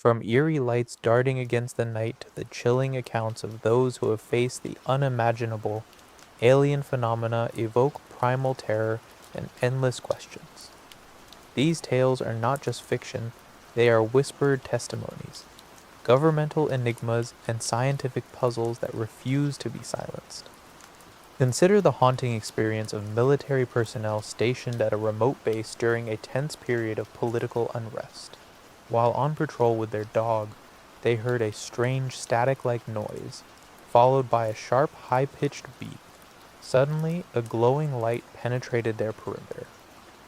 From eerie lights darting against the night to the chilling accounts of those who have faced the unimaginable, alien phenomena evoke primal terror and endless questions. These tales are not just fiction, they are whispered testimonies, governmental enigmas, and scientific puzzles that refuse to be silenced. Consider the haunting experience of military personnel stationed at a remote base during a tense period of political unrest. While on patrol with their dog, they heard a strange static-like noise, followed by a sharp, high-pitched beep. Suddenly, a glowing light penetrated their perimeter,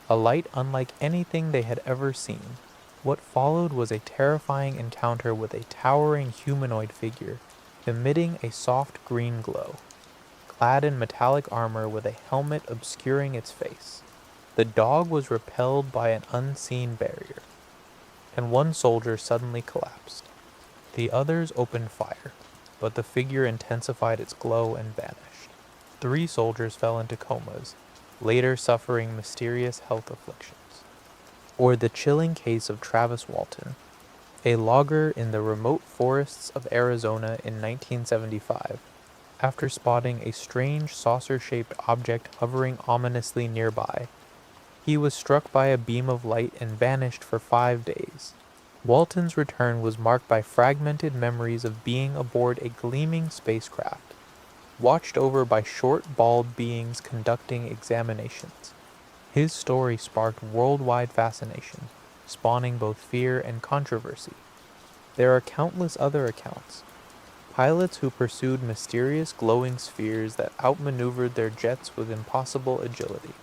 a light unlike anything they had ever seen. What followed was a terrifying encounter with a towering humanoid figure, emitting a soft green glow, clad in metallic armor with a helmet obscuring its face. The dog was repelled by an unseen barrier, and one soldier suddenly collapsed. The others opened fire, but the figure intensified its glow and vanished. 3 soldiers fell into comas, later suffering mysterious health afflictions. Or the chilling case of Travis Walton, a logger in the remote forests of Arizona in 1975, after spotting a strange saucer-shaped object hovering ominously nearby. He was struck by a beam of light and vanished for 5 days. Walton's return was marked by fragmented memories of being aboard a gleaming spacecraft, watched over by short, bald beings conducting examinations. His story sparked worldwide fascination, spawning both fear and controversy. There are countless other accounts. Pilots who pursued mysterious glowing spheres that outmaneuvered their jets with impossible agility.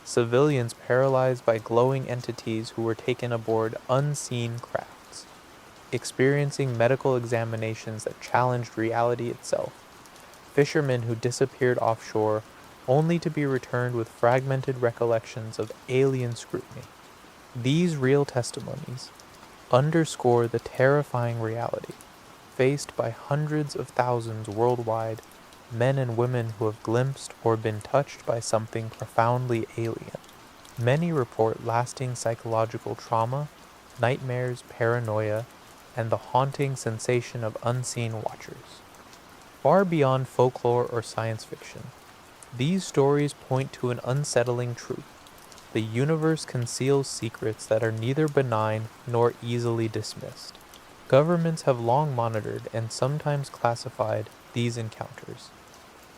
Civilians paralyzed by glowing entities who were taken aboard unseen crafts, experiencing medical examinations that challenged reality itself. Fishermen who disappeared offshore only to be returned with fragmented recollections of alien scrutiny. These real testimonies underscore the terrifying reality faced by hundreds of thousands worldwide, men and women who have glimpsed or been touched by something profoundly alien. Many report lasting psychological trauma, nightmares, paranoia, and the haunting sensation of unseen watchers. Far beyond folklore or science fiction, these stories point to an unsettling truth. The universe conceals secrets that are neither benign nor easily dismissed. Governments have long monitored and sometimes classified these encounters,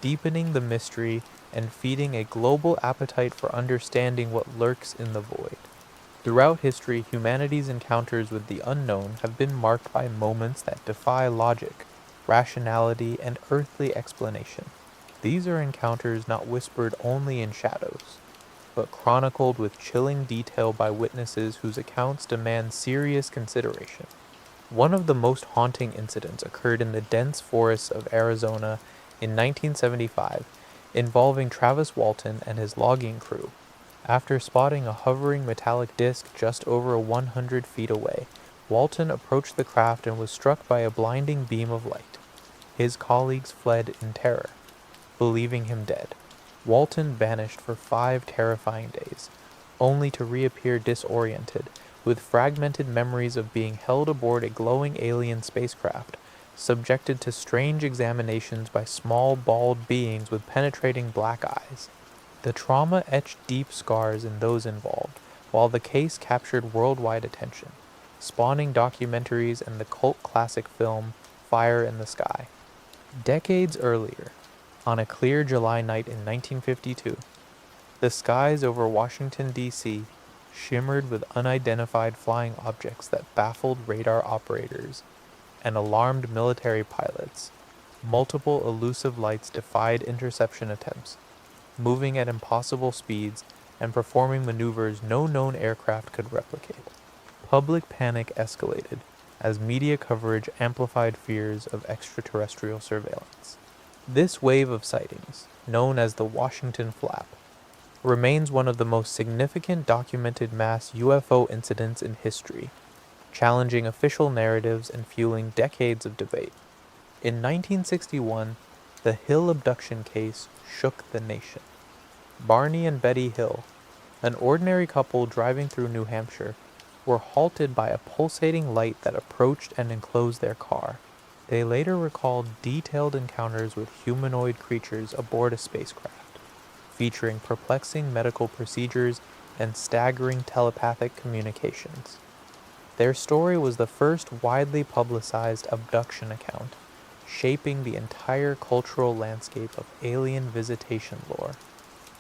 deepening the mystery and feeding a global appetite for understanding what lurks in the void. Throughout history, humanity's encounters with the unknown have been marked by moments that defy logic, rationality, and earthly explanation. These are encounters not whispered only in shadows, but chronicled with chilling detail by witnesses whose accounts demand serious consideration. One of the most haunting incidents occurred in the dense forests of Arizona in 1975, involving Travis Walton and his logging crew. After spotting a hovering metallic disc just over 100 feet away, Walton approached the craft and was struck by a blinding beam of light. His colleagues fled in terror, believing him dead. Walton vanished for 5 terrifying days, only to reappear disoriented, with fragmented memories of being held aboard a glowing alien spacecraft, subjected to strange examinations by small, bald beings with penetrating black eyes. The trauma etched deep scars in those involved, while the case captured worldwide attention, spawning documentaries and the cult classic film Fire in the Sky. Decades earlier, on a clear July night in 1952, the skies over Washington, D.C. shimmered with unidentified flying objects that baffled radar operators and alarmed military pilots. Multiple elusive lights defied interception attempts, moving at impossible speeds and performing maneuvers no known aircraft could replicate. Public panic escalated as media coverage amplified fears of extraterrestrial surveillance. This wave of sightings, known as the Washington Flap, remains one of the most significant documented mass UFO incidents in history, challenging official narratives and fueling decades of debate. In 1961, the Hill abduction case shook the nation. Barney and Betty Hill, an ordinary couple driving through New Hampshire, were halted by a pulsating light that approached and enclosed their car. They later recalled detailed encounters with humanoid creatures aboard a spacecraft, featuring perplexing medical procedures and staggering telepathic communications. Their story was the first widely publicized abduction account, shaping the entire cultural landscape of alien visitation lore.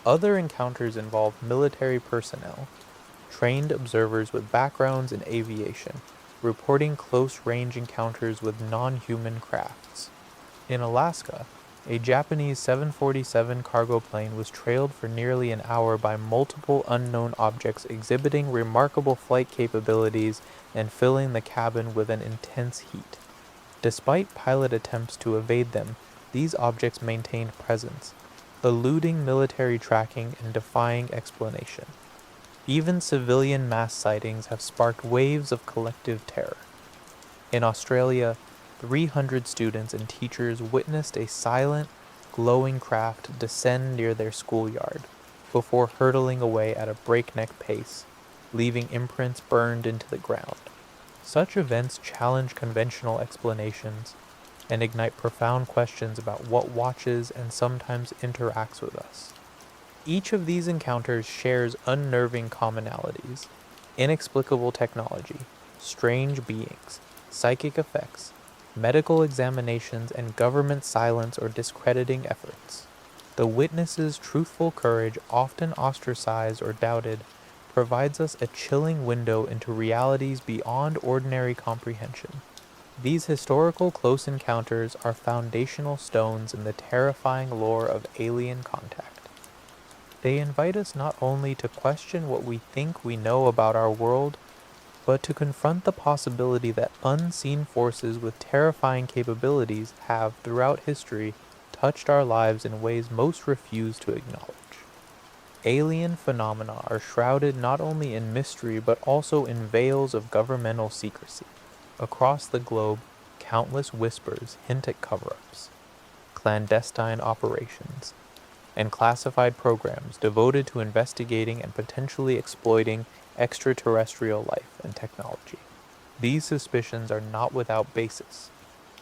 Other encounters involved military personnel, trained observers with backgrounds in aviation, reporting close-range encounters with non-human crafts. In Alaska, a Japanese 747 cargo plane was trailed for nearly an hour by multiple unknown objects exhibiting remarkable flight capabilities and filling the cabin with an intense heat. Despite pilot attempts to evade them, these objects maintained presence, eluding military tracking and defying explanation. Even civilian mass sightings have sparked waves of collective terror. In Australia, 300 students and teachers witnessed a silent, glowing craft descend near their schoolyard, before hurtling away at a breakneck pace, leaving imprints burned into the ground. Such events challenge conventional explanations and ignite profound questions about what watches and sometimes interacts with us. Each of these encounters shares unnerving commonalities: inexplicable technology, strange beings, psychic effects, medical examinations, and government silence or discrediting efforts. The witnesses' truthful courage, often ostracized or doubted, provides us a chilling window into realities beyond ordinary comprehension. These historical close encounters are foundational stones in the terrifying lore of alien contact. They invite us not only to question what we think we know about our world, but to confront the possibility that unseen forces with terrifying capabilities have, throughout history, touched our lives in ways most refuse to acknowledge. Alien phenomena are shrouded not only in mystery but also in veils of governmental secrecy. Across the globe, countless whispers hint at cover-ups, clandestine operations, and classified programs devoted to investigating and potentially exploiting extraterrestrial life and technology. These suspicions are not without basis.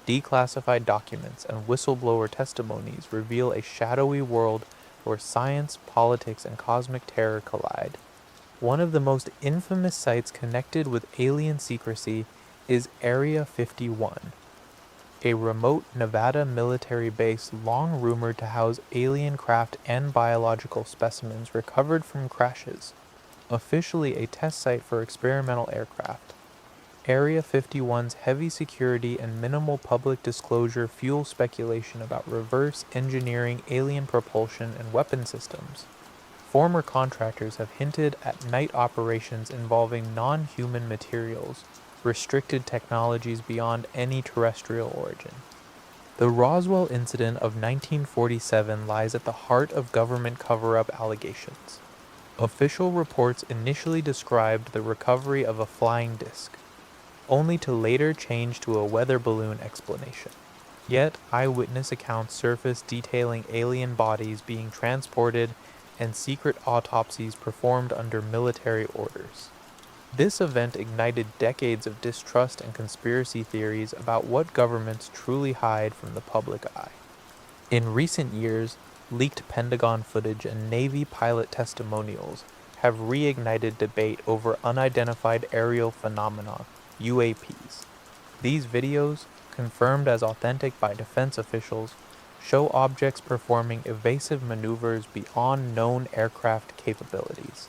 Declassified documents and whistleblower testimonies reveal a shadowy world where science, politics, and cosmic terror collide. One of the most infamous sites connected with alien secrecy is Area 51, a remote Nevada military base long rumored to house alien craft and biological specimens recovered from crashes. Officially a test site for experimental aircraft, Area 51's heavy security and minimal public disclosure fuel speculation about reverse engineering alien propulsion and weapon systems. Former contractors have hinted at night operations involving non-human materials, restricted technologies beyond any terrestrial origin. The Roswell incident of 1947 lies at the heart of government cover-up allegations. Official reports initially described the recovery of a flying disc, only to later change to a weather balloon explanation. Yet, eyewitness accounts surfaced detailing alien bodies being transported and secret autopsies performed under military orders. This event ignited decades of distrust and conspiracy theories about what governments truly hide from the public eye. In recent years, leaked Pentagon footage and Navy pilot testimonials have reignited debate over unidentified aerial phenomena, UAPs. These videos, confirmed as authentic by defense officials, show objects performing evasive maneuvers beyond known aircraft capabilities.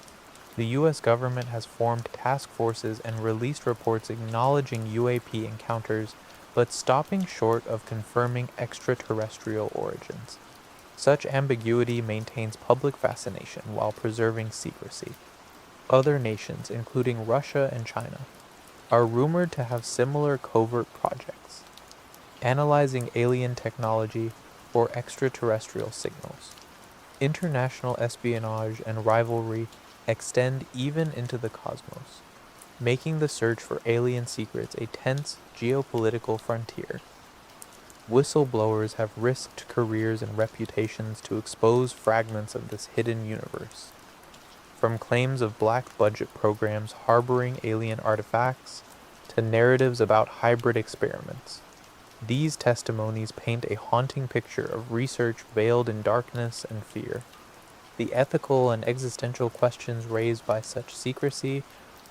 The U.S. government has formed task forces and released reports acknowledging UAP encounters, but stopping short of confirming extraterrestrial origins. Such ambiguity maintains public fascination while preserving secrecy. Other nations, including Russia and China, are rumored to have similar covert projects, analyzing alien technology or extraterrestrial signals. International espionage and rivalry extend even into the cosmos, making the search for alien secrets a tense geopolitical frontier. Whistleblowers have risked careers and reputations to expose fragments of this hidden universe. from claims of black budget programs harboring alien artifacts to narratives about hybrid experiments. These testimonies paint a haunting picture of research veiled in darkness and fear. The ethical and existential questions raised by such secrecy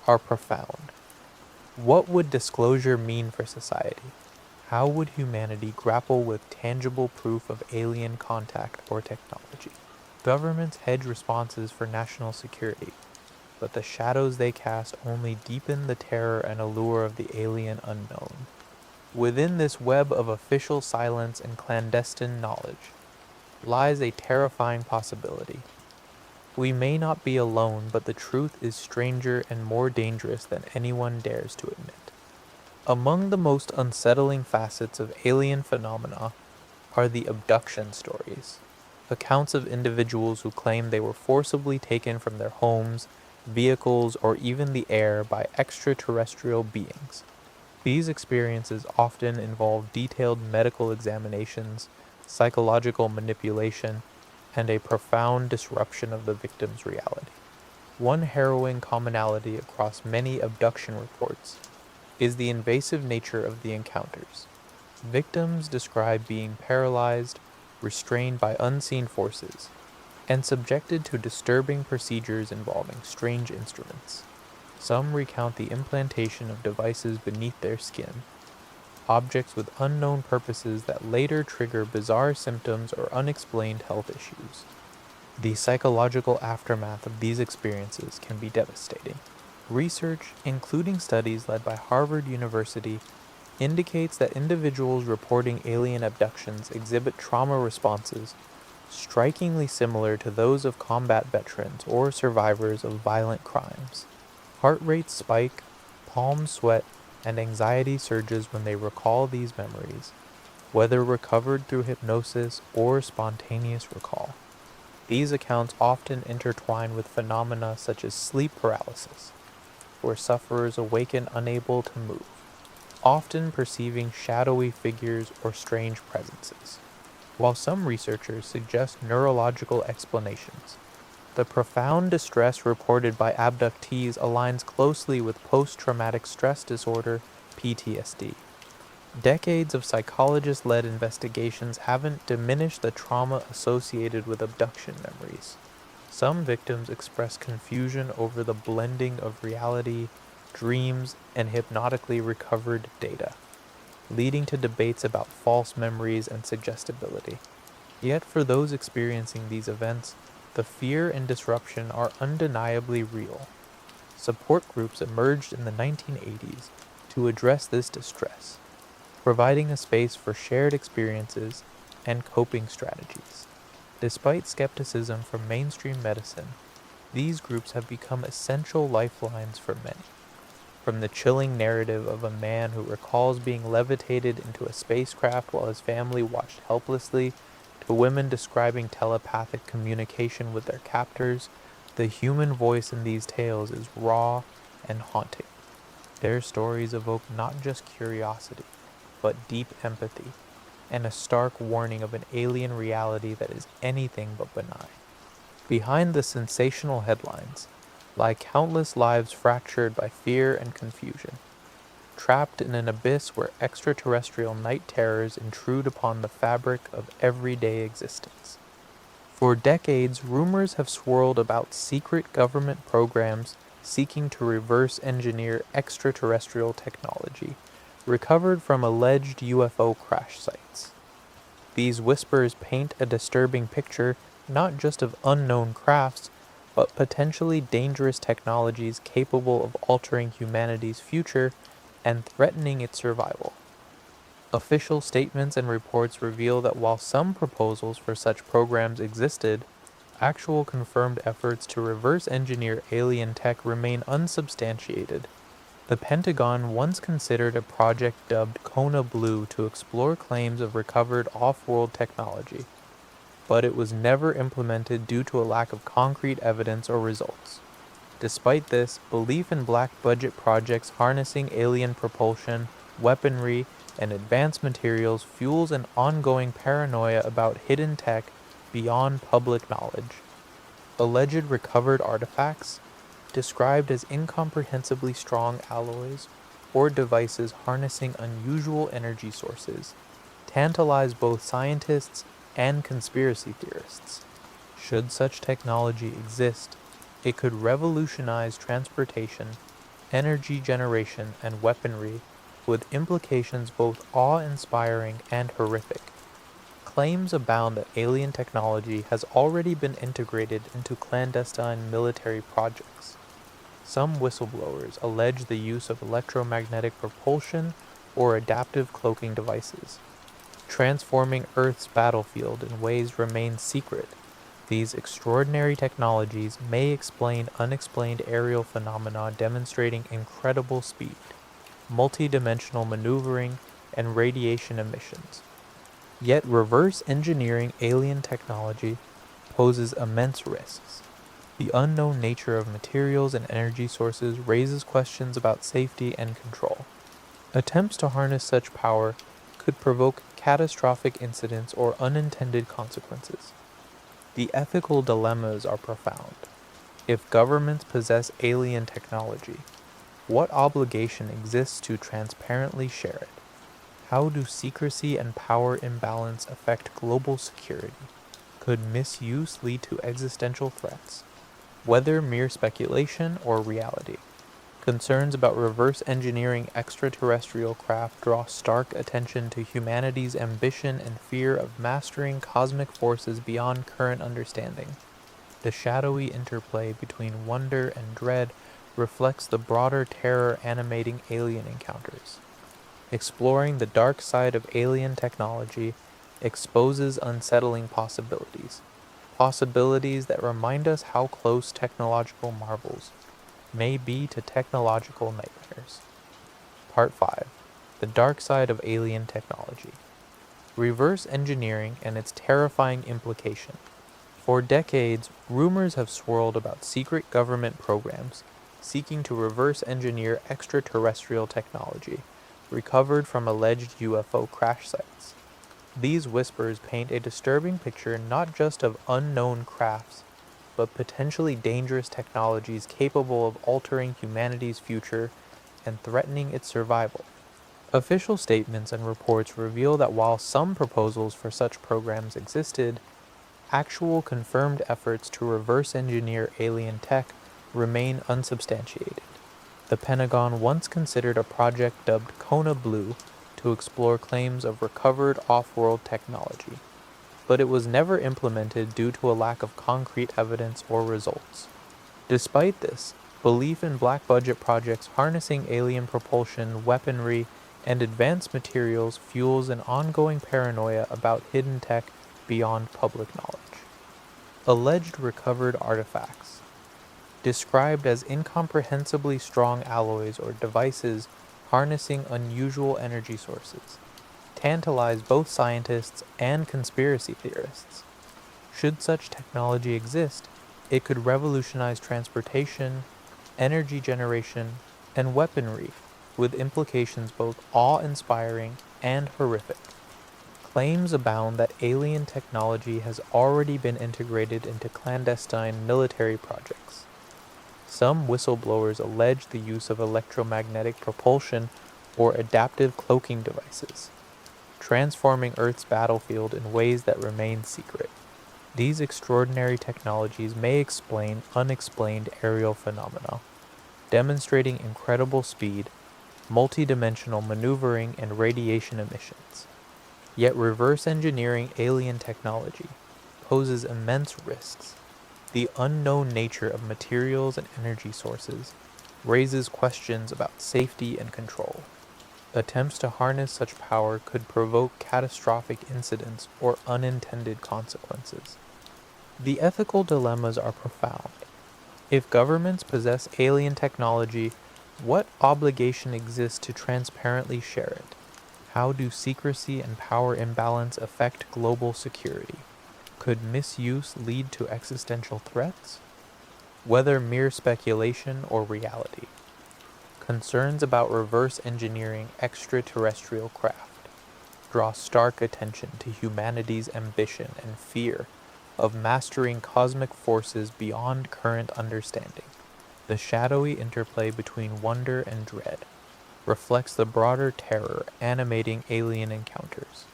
are profound. What would disclosure mean for society? How would humanity grapple with tangible proof of alien contact or technology? Governments hedge responses for national security, but the shadows they cast only deepen the terror and allure of the alien unknown. Within this web of official silence and clandestine knowledge lies a terrifying possibility. We may not be alone, but the truth is stranger and more dangerous than anyone dares to admit. Among the most unsettling facets of alien phenomena are the abduction stories, accounts of individuals who claim they were forcibly taken from their homes, vehicles, or even the air by extraterrestrial beings. These experiences often involve detailed medical examinations, psychological manipulation, and a profound disruption of the victim's reality. One harrowing commonality across many abduction reports is the invasive nature of the encounters. Victims describe being paralyzed, restrained by unseen forces, and subjected to disturbing procedures involving strange instruments. Some recount the implantation of devices beneath their skin, objects with unknown purposes that later trigger bizarre symptoms or unexplained health issues. The psychological aftermath of these experiences can be devastating. Research, including studies led by Harvard University, indicates that individuals reporting alien abductions exhibit trauma responses strikingly similar to those of combat veterans or survivors of violent crimes. Heart rates spike, palms sweat, and anxiety surges when they recall these memories, whether recovered through hypnosis or spontaneous recall. These accounts often intertwine with phenomena such as sleep paralysis, where sufferers awaken unable to move, often perceiving shadowy figures or strange presences. While some researchers suggest neurological explanations, the profound distress reported by abductees aligns closely with post-traumatic stress disorder, PTSD. Decades of psychologist-led investigations haven't diminished the trauma associated with abduction memories. Some victims express confusion over the blending of reality, dreams, and hypnotically recovered data, leading to debates about false memories and suggestibility. Yet for those experiencing these events, the fear and disruption are undeniably real. Support groups emerged in the 1980s to address this distress, providing a space for shared experiences and coping strategies. Despite skepticism from mainstream medicine, these groups have become essential lifelines for many. From the chilling narrative of a man who recalls being levitated into a spacecraft while his family watched helplessly, to women describing telepathic communication with their captors, the human voice in these tales is raw and haunting. Their stories evoke not just curiosity, but deep empathy, and a stark warning of an alien reality that is anything but benign. Behind the sensational headlines lie countless lives fractured by fear and confusion, trapped in an abyss where extraterrestrial night terrors intrude upon the fabric of everyday existence. For decades, rumors have swirled about secret government programs seeking to reverse engineer extraterrestrial technology recovered from alleged UFO crash sites. These whispers paint a disturbing picture not just of unknown crafts, but potentially dangerous technologies capable of altering humanity's future and threatening its survival. Official statements and reports reveal that while some proposals for such programs existed, actual confirmed efforts to reverse engineer alien tech remain unsubstantiated. The Pentagon once considered a project dubbed Kona Blue to explore claims of recovered off-world technology, but it was never implemented due to a lack of concrete evidence or results. Despite this, belief in black-budget projects harnessing alien propulsion, weaponry, and advanced materials fuels an ongoing paranoia about hidden tech beyond public knowledge. Alleged recovered artifacts, described as incomprehensibly strong alloys or devices harnessing unusual energy sources, tantalize both scientists and conspiracy theorists. Should such technology exist, it could revolutionize transportation, energy generation, and weaponry, with implications both awe-inspiring and horrific. Claims abound that alien technology has already been integrated into clandestine military projects. Some whistleblowers allege the use of electromagnetic propulsion or adaptive cloaking devices, transforming Earth's battlefield in ways remain secret. These extraordinary technologies may explain unexplained aerial phenomena demonstrating incredible speed, multi-dimensional maneuvering, and radiation emissions. Yet reverse engineering alien technology poses immense risks. The unknown nature of materials and energy sources raises questions about safety and control. Attempts to harness such power could provoke catastrophic incidents or unintended consequences. The ethical dilemmas are profound. If governments possess alien technology, what obligation exists to transparently share it? How do secrecy and power imbalance affect global security? Could misuse lead to existential threats? Whether mere speculation or reality, concerns about reverse engineering extraterrestrial craft draw stark attention to humanity's ambition and fear of mastering cosmic forces beyond current understanding. The shadowy interplay between wonder and dread reflects the broader terror animating alien encounters. Exploring the dark side of alien technology exposes unsettling possibilities, possibilities that remind us how close technological marvels may be to technological nightmares. Part 5. The Dark Side of Alien Technology. Reverse engineering and its terrifying implication. For decades, rumors have swirled about secret government programs seeking to reverse engineer extraterrestrial technology recovered from alleged UFO crash sites. These whispers paint a disturbing picture not just of unknown crafts, but potentially dangerous technologies capable of altering humanity's future and threatening its survival. Official statements and reports reveal that while some proposals for such programs existed, actual confirmed efforts to reverse engineer alien tech remain unsubstantiated. The Pentagon once considered a project dubbed Kona Blue to explore claims of recovered off-world technology, but it was never implemented due to a lack of concrete evidence or results. Despite this, belief in black-budget projects harnessing alien propulsion, weaponry, and advanced materials fuels an ongoing paranoia about hidden tech beyond public knowledge. Alleged recovered artifacts, described as incomprehensibly strong alloys or devices harnessing unusual energy sources, tantalize both scientists and conspiracy theorists. Should such technology exist, it could revolutionize transportation, energy generation, and weaponry, with implications both awe-inspiring and horrific. Claims abound that alien technology has already been integrated into clandestine military projects. Some whistleblowers allege the use of electromagnetic propulsion or adaptive cloaking devices, transforming Earth's battlefield in ways that remain secret. These extraordinary technologies may explain unexplained aerial phenomena, demonstrating incredible speed, multi-dimensional maneuvering, and radiation emissions. Yet reverse engineering alien technology poses immense risks. The unknown nature of materials and energy sources raises questions about safety and control. Attempts to harness such power could provoke catastrophic incidents or unintended consequences. The ethical dilemmas are profound. If governments possess alien technology, what obligation exists to transparently share it? How do secrecy and power imbalance affect global security? Could misuse lead to existential threats? Whether mere speculation or reality. Concerns about reverse engineering extraterrestrial craft draw stark attention to humanity's ambition and fear of mastering cosmic forces beyond current understanding. The shadowy interplay between wonder and dread reflects the broader terror animating alien encounters.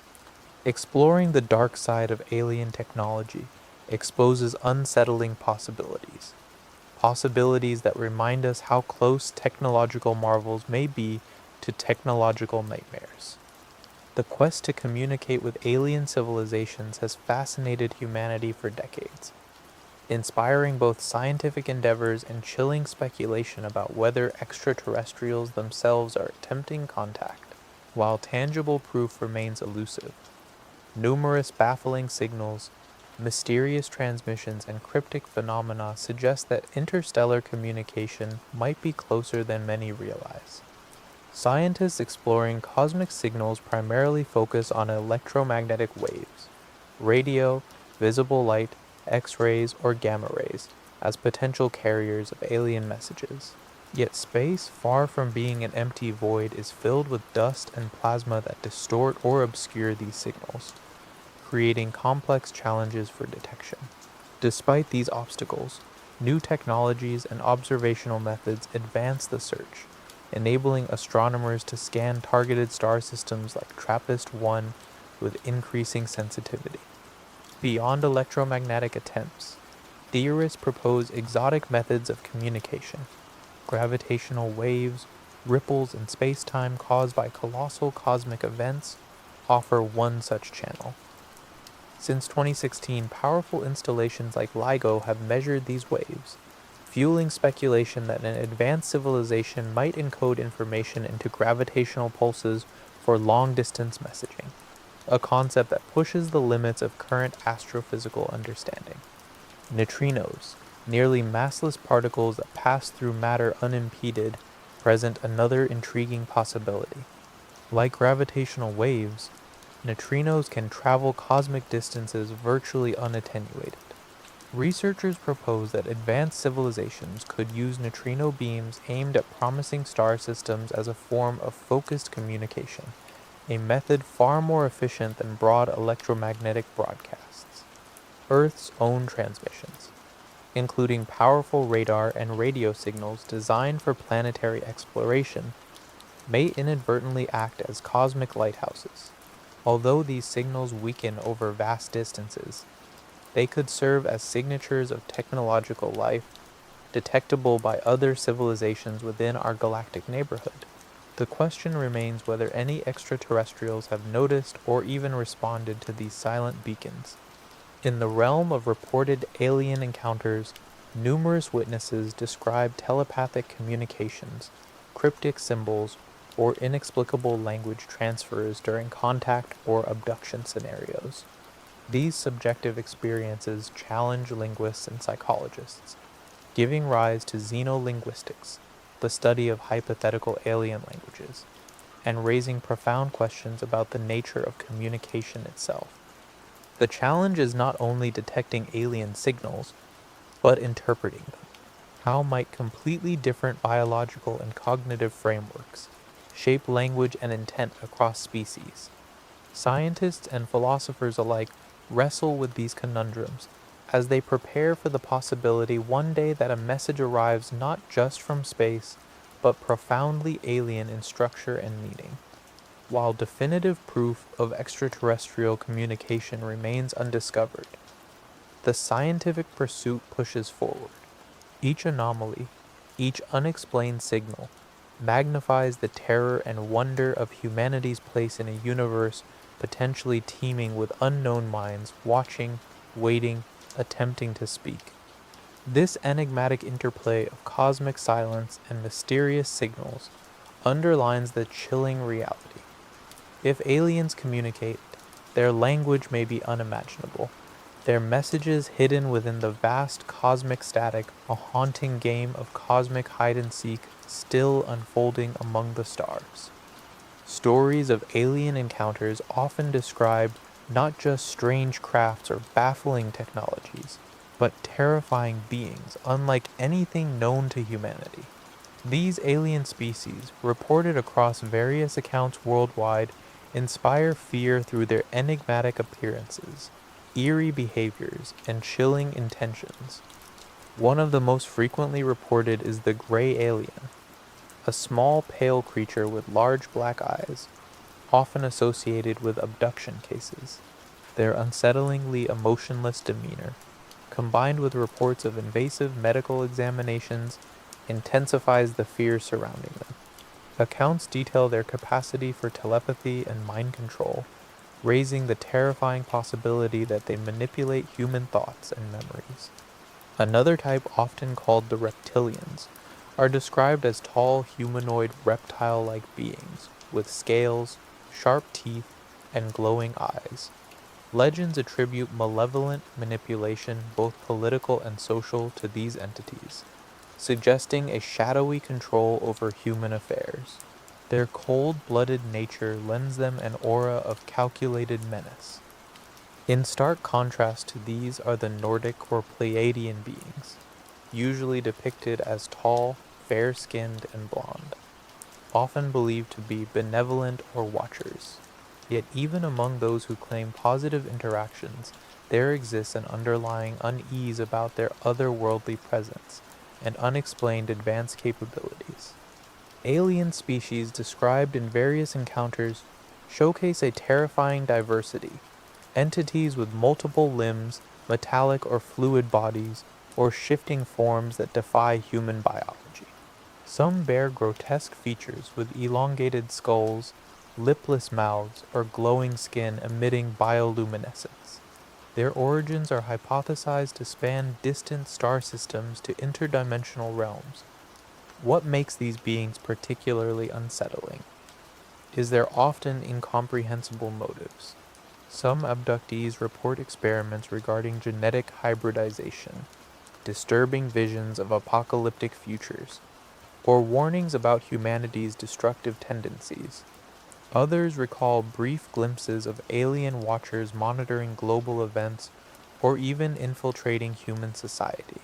Exploring the dark side of alien technology exposes unsettling possibilities. Possibilities that remind us how close technological marvels may be to technological nightmares. The quest to communicate with alien civilizations has fascinated humanity for decades, inspiring both scientific endeavors and chilling speculation about whether extraterrestrials themselves are attempting contact. While tangible proof remains elusive, numerous baffling signals, mysterious transmissions, and cryptic phenomena suggest that interstellar communication might be closer than many realize. Scientists exploring cosmic signals primarily focus on electromagnetic waves, radio, visible light, X-rays, or gamma rays as potential carriers of alien messages. Yet space, far from being an empty void, is filled with dust and plasma that distort or obscure these signals, creating complex challenges for detection. Despite these obstacles, new technologies and observational methods advance the search, enabling astronomers to scan targeted star systems like TRAPPIST-1 with increasing sensitivity. Beyond electromagnetic attempts, theorists propose exotic methods of communication. Gravitational waves, ripples in space-time caused by colossal cosmic events, offer one such channel. Since 2016, powerful installations like LIGO have measured these waves, fueling speculation that an advanced civilization might encode information into gravitational pulses for long-distance messaging, a concept that pushes the limits of current astrophysical understanding. Neutrinos, nearly massless particles that pass through matter unimpeded, present another intriguing possibility. Like gravitational waves, neutrinos can travel cosmic distances virtually unattenuated. Researchers propose that advanced civilizations could use neutrino beams aimed at promising star systems as a form of focused communication, a method far more efficient than broad electromagnetic broadcasts. Earth's own transmissions, including powerful radar and radio signals designed for planetary exploration, may inadvertently act as cosmic lighthouses. Although these signals weaken over vast distances, they could serve as signatures of technological life, detectable by other civilizations within our galactic neighborhood. The question remains whether any extraterrestrials have noticed or even responded to these silent beacons. In the realm of reported alien encounters, numerous witnesses describe telepathic communications, cryptic symbols, or inexplicable language transfers during contact or abduction scenarios. These subjective experiences challenge linguists and psychologists, giving rise to xenolinguistics, the study of hypothetical alien languages, and raising profound questions about the nature of communication itself. The challenge is not only detecting alien signals, but interpreting them. How might completely different biological and cognitive frameworks shape language and intent across species? Scientists and philosophers alike wrestle with these conundrums as they prepare for the possibility one day that a message arrives not just from space, but profoundly alien in structure and meaning. While definitive proof of extraterrestrial communication remains undiscovered, the scientific pursuit pushes forward. Each anomaly, each unexplained signal, magnifies the terror and wonder of humanity's place in a universe potentially teeming with unknown minds watching, waiting, attempting to speak. This enigmatic interplay of cosmic silence and mysterious signals underlines the chilling reality. If aliens communicate, their language may be unimaginable, their messages hidden within the vast cosmic static, a haunting game of cosmic hide-and-seek still unfolding among the stars. Stories of alien encounters often describe not just strange crafts or baffling technologies, but terrifying beings unlike anything known to humanity. These alien species, reported across various accounts worldwide, inspire fear through their enigmatic appearances, eerie behaviors, and chilling intentions. One of the most frequently reported is the gray alien, a small pale creature with large black eyes, often associated with abduction cases. Their unsettlingly emotionless demeanor, combined with reports of invasive medical examinations, intensifies the fear surrounding them. Accounts detail their capacity for telepathy and mind control, raising the terrifying possibility that they manipulate human thoughts and memories. Another type, often called the reptilians, are described as tall humanoid reptile-like beings with scales, sharp teeth, and glowing eyes. Legends attribute malevolent manipulation, both political and social, to these entities, suggesting a shadowy control over human affairs. Their cold-blooded nature lends them an aura of calculated menace. In stark contrast to these are the Nordic or Pleiadian beings, usually depicted as tall, fair-skinned, and blonde, often believed to be benevolent or watchers. Yet even among those who claim positive interactions, there exists an underlying unease about their otherworldly presence and unexplained advanced capabilities. Alien species described in various encounters showcase a terrifying diversity. Entities with multiple limbs, metallic or fluid bodies, or shifting forms that defy human biology. Some bear grotesque features with elongated skulls, lipless mouths, or glowing skin emitting bioluminescence. Their origins are hypothesized to span distant star systems to interdimensional realms. What makes these beings particularly unsettling is their often incomprehensible motives. Some abductees report experiments regarding genetic hybridization, disturbing visions of apocalyptic futures, or warnings about humanity's destructive tendencies. Others recall brief glimpses of alien watchers monitoring global events or even infiltrating human society.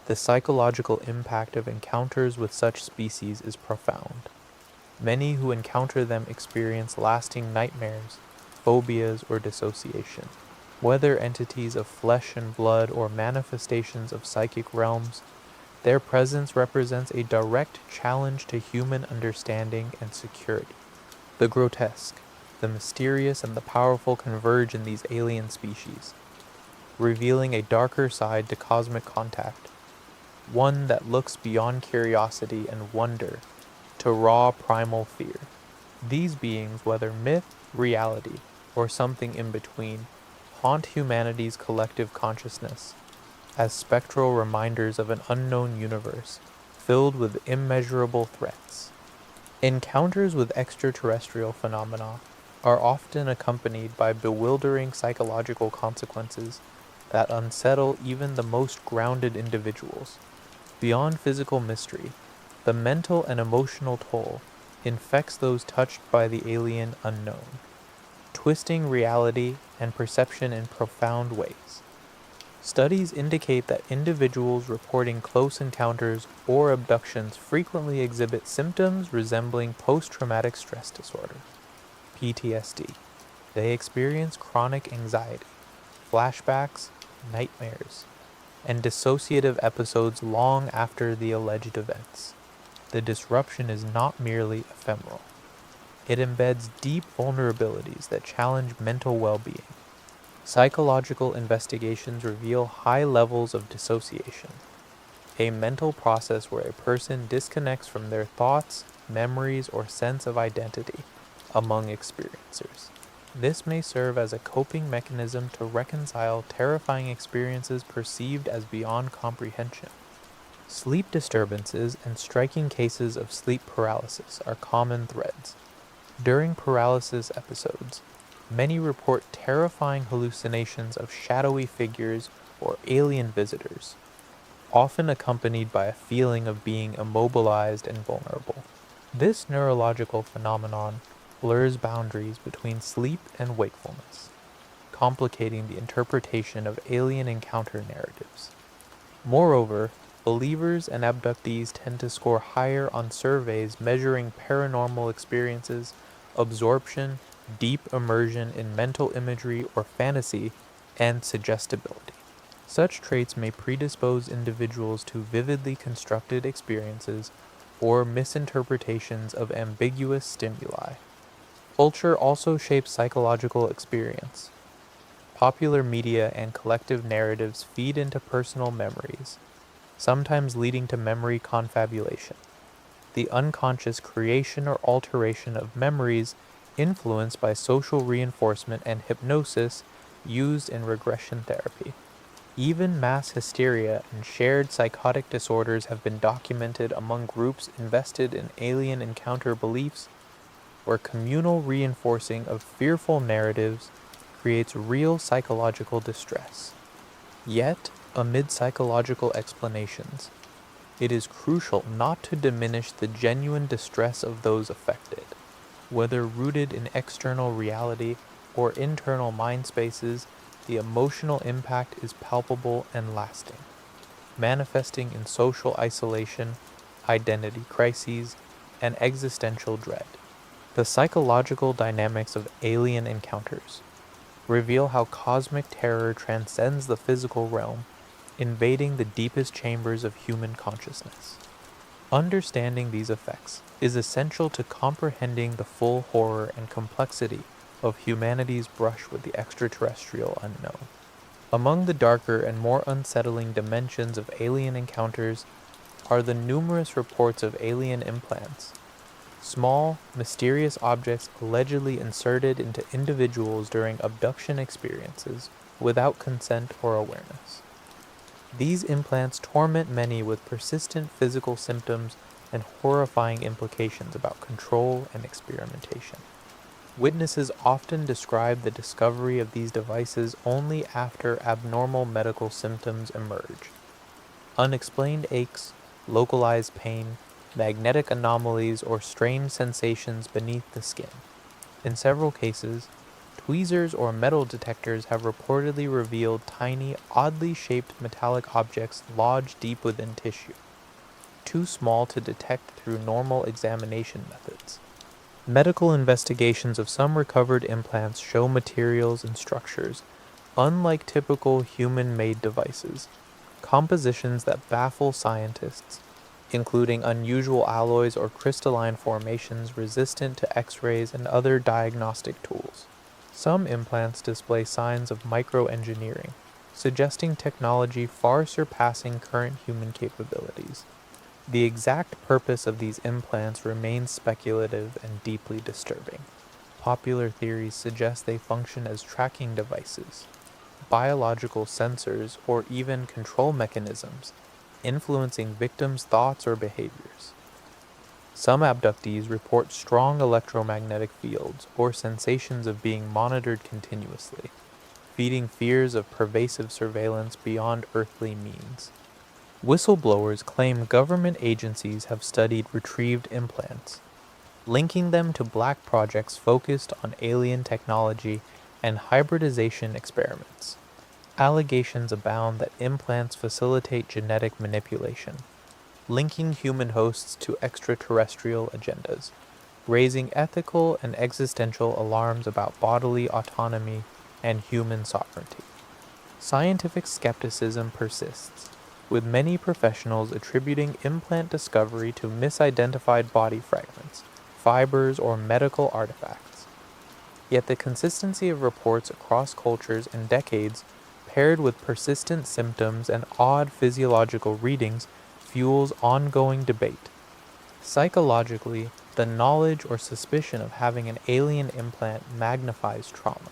The psychological impact of encounters with such species is profound. Many who encounter them experience lasting nightmares, phobias, or dissociation. Whether entities of flesh and blood or manifestations of psychic realms, their presence represents a direct challenge to human understanding and security. The grotesque, the mysterious, and the powerful converge in these alien species, revealing a darker side to cosmic contact, one that looks beyond curiosity and wonder to raw primal fear. These beings, whether myth, reality, or something in between, haunt humanity's collective consciousness as spectral reminders of an unknown universe filled with immeasurable threats. Encounters with extraterrestrial phenomena are often accompanied by bewildering psychological consequences that unsettle even the most grounded individuals. Beyond physical mystery, the mental and emotional toll infects those touched by the alien unknown, twisting reality and perception in profound ways. Studies indicate that individuals reporting close encounters or abductions frequently exhibit symptoms resembling post-traumatic stress disorder, PTSD. They experience chronic anxiety, flashbacks, nightmares, and dissociative episodes long after the alleged events. The disruption is not merely ephemeral. It embeds deep vulnerabilities that challenge mental well-being. Psychological investigations reveal high levels of dissociation, a mental process where a person disconnects from their thoughts, memories, or sense of identity among experiencers. This may serve as a coping mechanism to reconcile terrifying experiences perceived as beyond comprehension. Sleep disturbances and striking cases of sleep paralysis are common threads. During paralysis episodes, many report terrifying hallucinations of shadowy figures or alien visitors, often accompanied by a feeling of being immobilized and vulnerable. This neurological phenomenon blurs boundaries between sleep and wakefulness, complicating the interpretation of alien encounter narratives. Moreover, believers and abductees tend to score higher on surveys measuring paranormal experiences, absorption, deep immersion in mental imagery, or fantasy and suggestibility. Such traits may predispose individuals to vividly constructed experiences or misinterpretations of ambiguous stimuli. Culture also shapes psychological experience. Popular media and collective narratives feed into personal memories, sometimes leading to memory confabulation, the unconscious creation or alteration of memories influenced by social reinforcement and hypnosis used in regression therapy. Even mass hysteria and shared psychotic disorders have been documented among groups invested in alien encounter beliefs, where communal reinforcing of fearful narratives creates real psychological distress. Yet, amid psychological explanations, it is crucial not to diminish the genuine distress of those affected. Whether rooted in external reality or internal mind spaces, the emotional impact is palpable and lasting, manifesting in social isolation, identity crises, and existential dread. The psychological dynamics of alien encounters reveal how cosmic terror transcends the physical realm, invading the deepest chambers of human consciousness. Understanding these effects is essential to comprehending the full horror and complexity of humanity's brush with the extraterrestrial unknown. Among the darker and more unsettling dimensions of alien encounters are the numerous reports of alien implants, small, mysterious objects allegedly inserted into individuals during abduction experiences without consent or awareness. These implants torment many with persistent physical symptoms and horrifying implications about control and experimentation. Witnesses often describe the discovery of these devices only after abnormal medical symptoms emerge. Unexplained aches, localized pain, magnetic anomalies, or strange sensations beneath the skin. In several cases, tweezers or metal detectors have reportedly revealed tiny, oddly shaped metallic objects lodged deep within tissue, too small to detect through normal examination methods. Medical investigations of some recovered implants show materials and structures, unlike typical human-made devices, compositions that baffle scientists, including unusual alloys or crystalline formations resistant to X-rays and other diagnostic tools. Some implants display signs of microengineering, suggesting technology far surpassing current human capabilities. The exact purpose of these implants remains speculative and deeply disturbing. Popular theories suggest they function as tracking devices, biological sensors, or even control mechanisms, influencing victims' thoughts or behaviors. Some abductees report strong electromagnetic fields or sensations of being monitored continuously, feeding fears of pervasive surveillance beyond earthly means. Whistleblowers claim government agencies have studied retrieved implants, linking them to black projects focused on alien technology and hybridization experiments. Allegations abound that implants facilitate genetic manipulation, linking human hosts to extraterrestrial agendas, raising ethical and existential alarms about bodily autonomy and human sovereignty. Scientific skepticism persists, with many professionals attributing implant discovery to misidentified body fragments, fibers, or medical artifacts. Yet the consistency of reports across cultures and decades, paired with persistent symptoms and odd physiological readings, fuels ongoing debate. Psychologically, the knowledge or suspicion of having an alien implant magnifies trauma.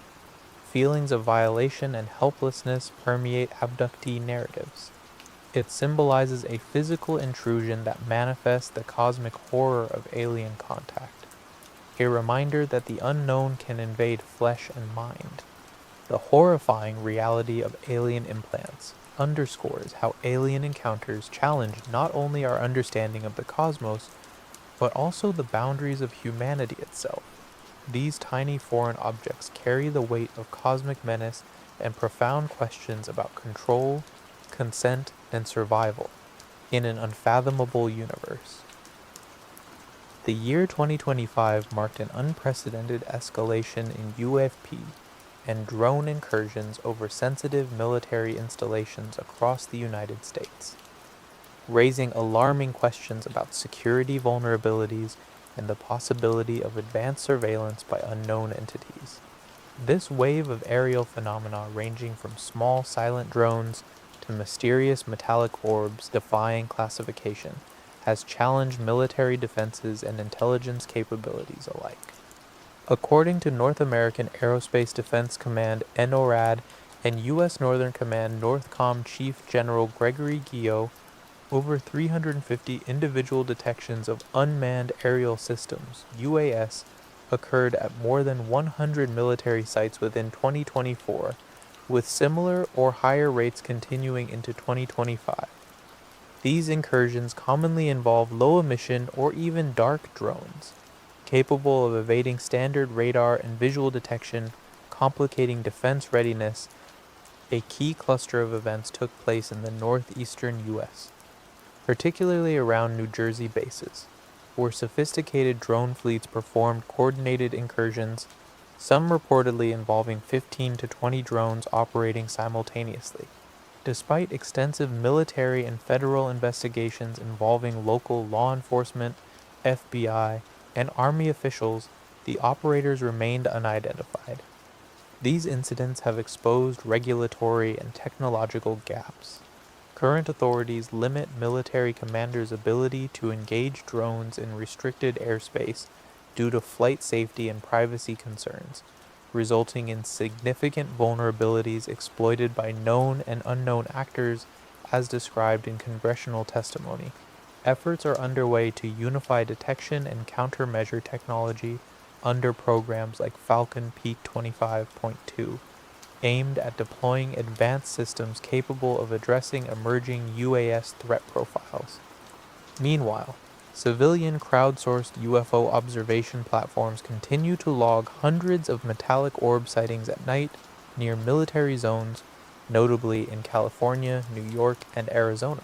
Feelings of violation and helplessness permeate abductee narratives. It symbolizes a physical intrusion that manifests the cosmic horror of alien contact, a reminder that the unknown can invade flesh and mind. The horrifying reality of alien implants underscores how alien encounters challenge not only our understanding of the cosmos, but also the boundaries of humanity itself. These tiny foreign objects carry the weight of cosmic menace and profound questions about control, consent, and survival in an unfathomable universe. The year 2025 marked an unprecedented escalation in UFP and drone incursions over sensitive military installations across the United States, raising alarming questions about security vulnerabilities and the possibility of advanced surveillance by unknown entities. This wave of aerial phenomena, ranging from small silent drones to mysterious metallic orbs defying classification, has challenged military defenses and intelligence capabilities alike. According to North American Aerospace Defense Command NORAD and U.S. Northern Command Northcom Chief General Gregory Guillot, over 350 individual detections of unmanned aerial systems, UAS, occurred at more than 100 military sites within 2024, with similar or higher rates continuing into 2025. These incursions commonly involve low-emission or even dark drones, capable of evading standard radar and visual detection, complicating defense readiness. A key cluster of events took place in the northeastern U.S., particularly around New Jersey bases, where sophisticated drone fleets performed coordinated incursions, some reportedly involving 15 to 20 drones operating simultaneously. Despite extensive military and federal investigations involving local law enforcement, FBI, and Army officials, the operators remained unidentified. These incidents have exposed regulatory and technological gaps. Current authorities limit military commanders' ability to engage drones in restricted airspace due to flight safety and privacy concerns, resulting in significant vulnerabilities exploited by known and unknown actors, as described in congressional testimony. Efforts are underway to unify detection and countermeasure technology under programs like Falcon Peak 25.2, aimed at deploying advanced systems capable of addressing emerging UAS threat profiles. Meanwhile, civilian crowdsourced UFO observation platforms continue to log hundreds of metallic orb sightings at night near military zones, notably in California, New York, and Arizona.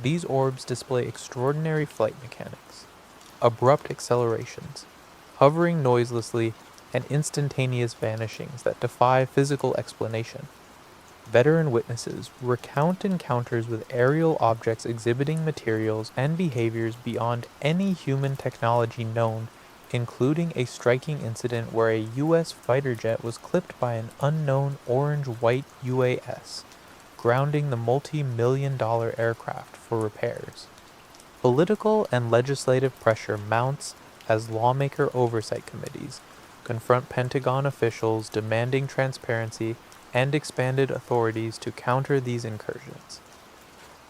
These orbs display extraordinary flight mechanics, abrupt accelerations, hovering noiselessly, and instantaneous vanishings that defy physical explanation. Veteran witnesses recount encounters with aerial objects exhibiting materials and behaviors beyond any human technology known, including a striking incident where a U.S. fighter jet was clipped by an unknown orange-white UAS, grounding the multi-million-dollar aircraft for repairs. Political and legislative pressure mounts as lawmaker oversight committees confront Pentagon officials demanding transparency and expanded authorities to counter these incursions.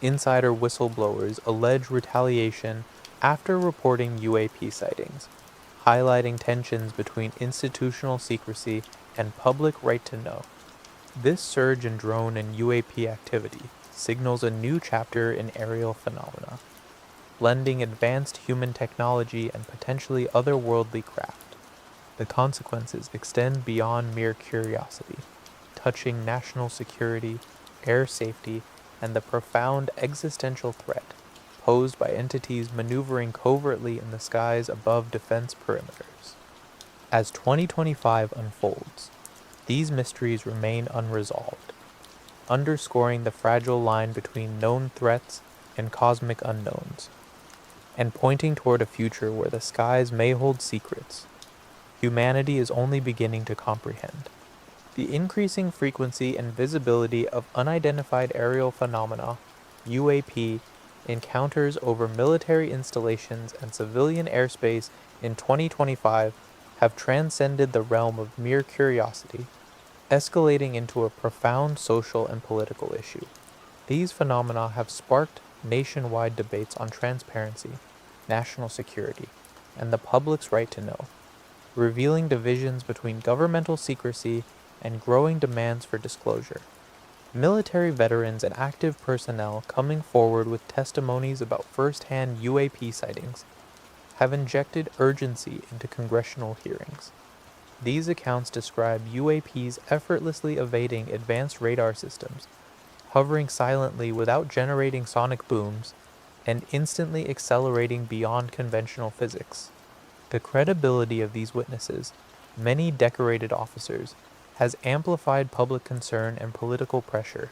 Insider whistleblowers allege retaliation after reporting UAP sightings, highlighting tensions between institutional secrecy and public right to know. This surge in drone and UAP activity signals a new chapter in aerial phenomena, blending advanced human technology and potentially otherworldly craft. The consequences extend beyond mere curiosity, touching national security, air safety, and the profound existential threat posed by entities maneuvering covertly in the skies above defense perimeters. As 2025 unfolds, these mysteries remain unresolved, underscoring the fragile line between known threats and cosmic unknowns, and pointing toward a future where the skies may hold secrets humanity is only beginning to comprehend. The increasing frequency and visibility of unidentified aerial phenomena, UAP, encounters over military installations and civilian airspace in 2025 have transcended the realm of mere curiosity, escalating into a profound social and political issue. These phenomena have sparked nationwide debates on transparency, national security, and the public's right to know, revealing divisions between governmental secrecy and growing demands for disclosure. Military veterans and active personnel coming forward with testimonies about first-hand UAP sightings have injected urgency into congressional hearings. These accounts describe UAPs effortlessly evading advanced radar systems, hovering silently without generating sonic booms, and instantly accelerating beyond conventional physics. The credibility of these witnesses, many decorated officers, has amplified public concern and political pressure.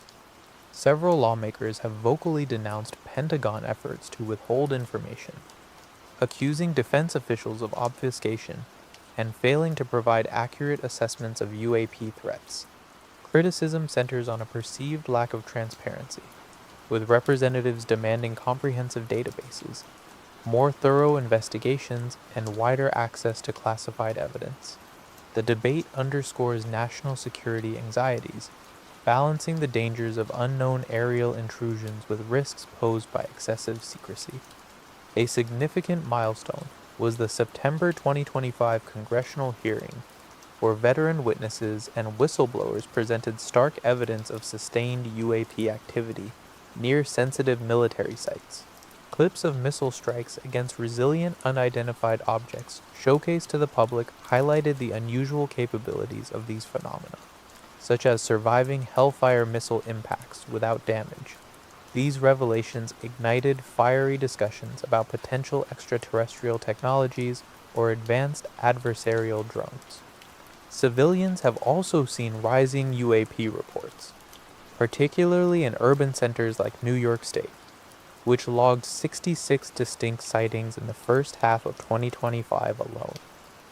Several lawmakers have vocally denounced Pentagon efforts to withhold information, accusing defense officials of obfuscation and failing to provide accurate assessments of UAP threats. Criticism centers on a perceived lack of transparency, with representatives demanding comprehensive databases, more thorough investigations, and wider access to classified evidence. The debate underscores national security anxieties, balancing the dangers of unknown aerial intrusions with risks posed by excessive secrecy. A significant milestone was the September 2025 congressional hearing, where veteran witnesses and whistleblowers presented stark evidence of sustained UAP activity near sensitive military sites. Clips of missile strikes against resilient unidentified objects showcased to the public highlighted the unusual capabilities of these phenomena, such as surviving Hellfire missile impacts without damage. These revelations ignited fiery discussions about potential extraterrestrial technologies or advanced adversarial drones. Civilians have also seen rising UAP reports, particularly in urban centers like New York State, which logged 66 distinct sightings in the first half of 2025 alone.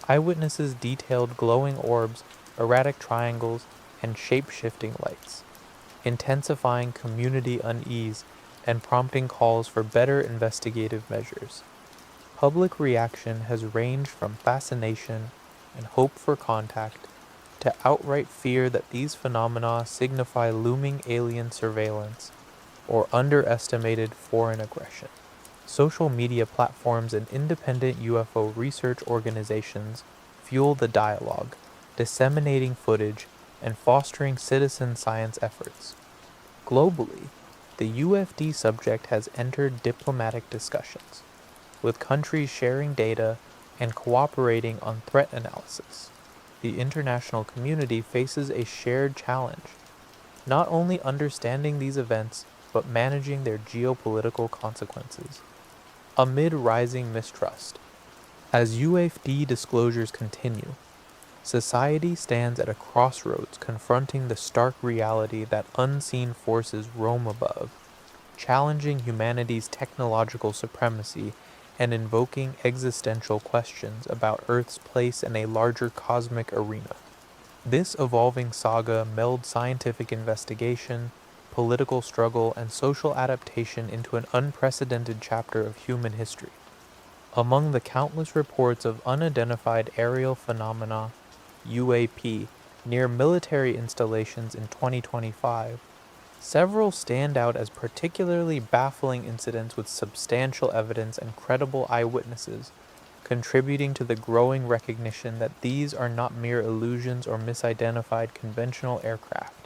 Eyewitnesses detailed glowing orbs, erratic triangles, and shape-shifting lights, intensifying community unease and prompting calls for better investigative measures. Public reaction has ranged from fascination and hope for contact to outright fear that these phenomena signify looming alien surveillance or underestimated foreign aggression. Social media platforms and independent UFO research organizations fuel the dialogue, disseminating footage and fostering citizen science efforts. Globally, the UFD subject has entered diplomatic discussions, with countries sharing data and cooperating on threat analysis. The international community faces a shared challenge, not only understanding these events, but managing their geopolitical consequences. Amid rising mistrust, as UFD disclosures continue, society stands at a crossroads confronting the stark reality that unseen forces roam above, challenging humanity's technological supremacy and invoking existential questions about Earth's place in a larger cosmic arena. This evolving saga melds scientific investigation, political struggle, and social adaptation into an unprecedented chapter of human history. Among the countless reports of unidentified aerial phenomena, UAP, near military installations in 2025, several stand out as particularly baffling incidents with substantial evidence and credible eyewitnesses, contributing to the growing recognition that these are not mere illusions or misidentified conventional aircraft.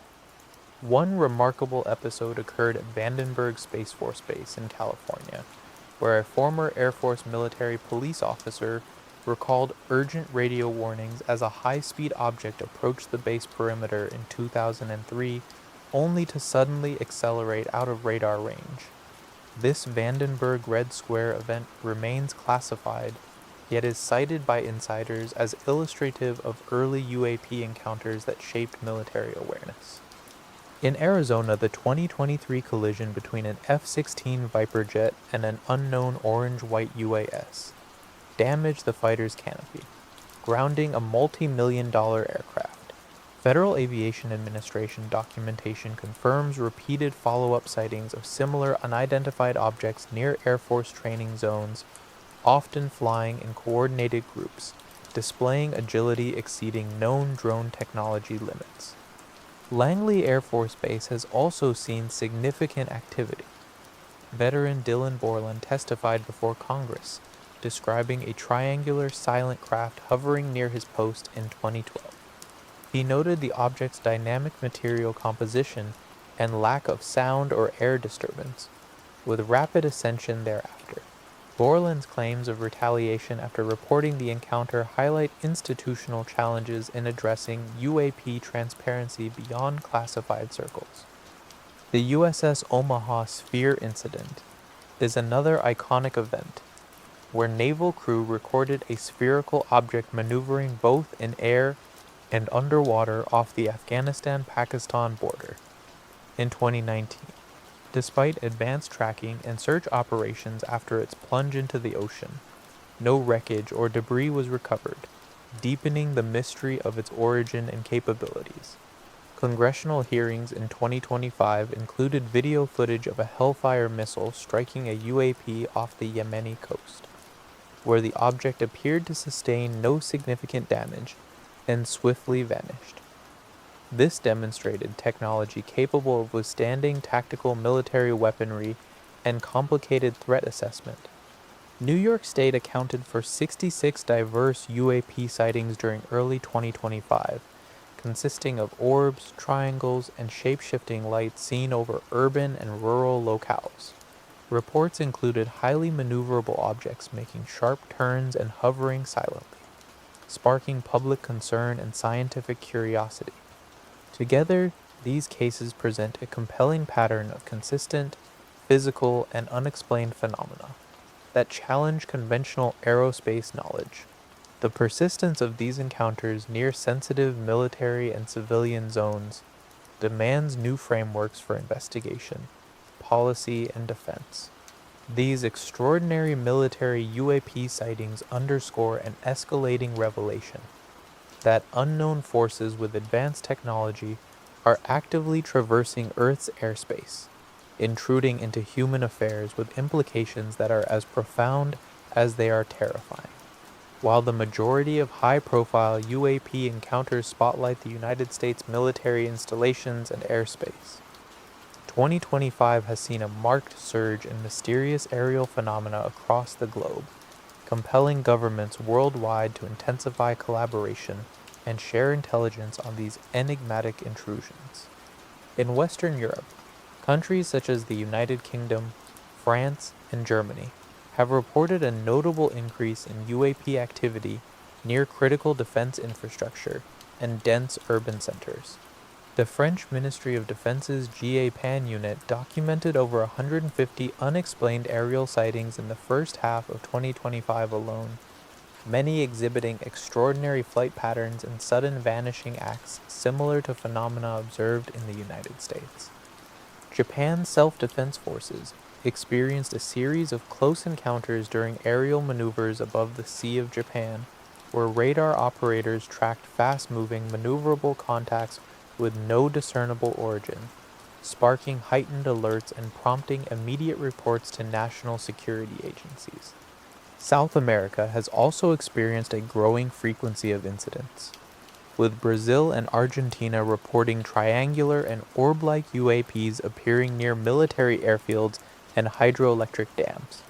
One remarkable episode occurred at Vandenberg Space Force Base in California, where a former Air Force military police officer recalled urgent radio warnings as a high-speed object approached the base perimeter in 2003, only to suddenly accelerate out of radar range. This Vandenberg Red Square event remains classified, yet is cited by insiders as illustrative of early UAP encounters that shaped military awareness. In Arizona, the 2023 collision between an F-16 Viper jet and an unknown orange-white UAS damaged the fighter's canopy, grounding a multi-million-dollar aircraft. Federal Aviation Administration documentation confirms repeated follow-up sightings of similar unidentified objects near Air Force training zones, often flying in coordinated groups, displaying agility exceeding known drone technology limits. Langley Air Force Base has also seen significant activity. Veteran Dylan Borland testified before Congress, describing a triangular silent craft hovering near his post in 2012. He noted the object's dynamic material composition and lack of sound or air disturbance, with rapid ascension thereafter. Borland's claims of retaliation after reporting the encounter highlight institutional challenges in addressing UAP transparency beyond classified circles. The USS Omaha Sphere incident is another iconic event, where naval crew recorded a spherical object maneuvering both in air and underwater off the Afghanistan-Pakistan border in 2019, despite advanced tracking and search operations after its plunge into the ocean. No wreckage or debris was recovered, deepening the mystery of its origin and capabilities. Congressional hearings in 2025 included video footage of a Hellfire missile striking a UAP off the Yemeni coast, where the object appeared to sustain no significant damage and swiftly vanished. This demonstrated technology capable of withstanding tactical military weaponry and complicated threat assessment. New York State accounted for 66 diverse UAP sightings during early 2025, consisting of orbs, triangles, and shape-shifting lights seen over urban and rural locales. Reports included highly maneuverable objects making sharp turns and hovering silently, sparking public concern and scientific curiosity. Together, these cases present a compelling pattern of consistent, physical, and unexplained phenomena that challenge conventional aerospace knowledge. The persistence of these encounters near sensitive military and civilian zones demands new frameworks for investigation, policy, and defense. These extraordinary military UAP sightings underscore an escalating revelation that unknown forces with advanced technology are actively traversing Earth's airspace, intruding into human affairs with implications that are as profound as they are terrifying. While the majority of high-profile UAP encounters spotlight the United States military installations and airspace, 2025 has seen a marked surge in mysterious aerial phenomena across the globe, compelling governments worldwide to intensify collaboration and share intelligence on these enigmatic intrusions. In Western Europe, countries such as the United Kingdom, France, and Germany have reported a notable increase in UAP activity near critical defense infrastructure and dense urban centers. The French Ministry of Defense's GA-PAN unit documented over 150 unexplained aerial sightings in the first half of 2025 alone, many exhibiting extraordinary flight patterns and sudden vanishing acts similar to phenomena observed in the United States. Japan's self-defense forces experienced a series of close encounters during aerial maneuvers above the Sea of Japan, where radar operators tracked fast-moving, maneuverable contacts with no discernible origin, sparking heightened alerts and prompting immediate reports to national security agencies. South America has also experienced a growing frequency of incidents, with Brazil and Argentina reporting triangular and orb-like UAPs appearing near military airfields and hydroelectric dams.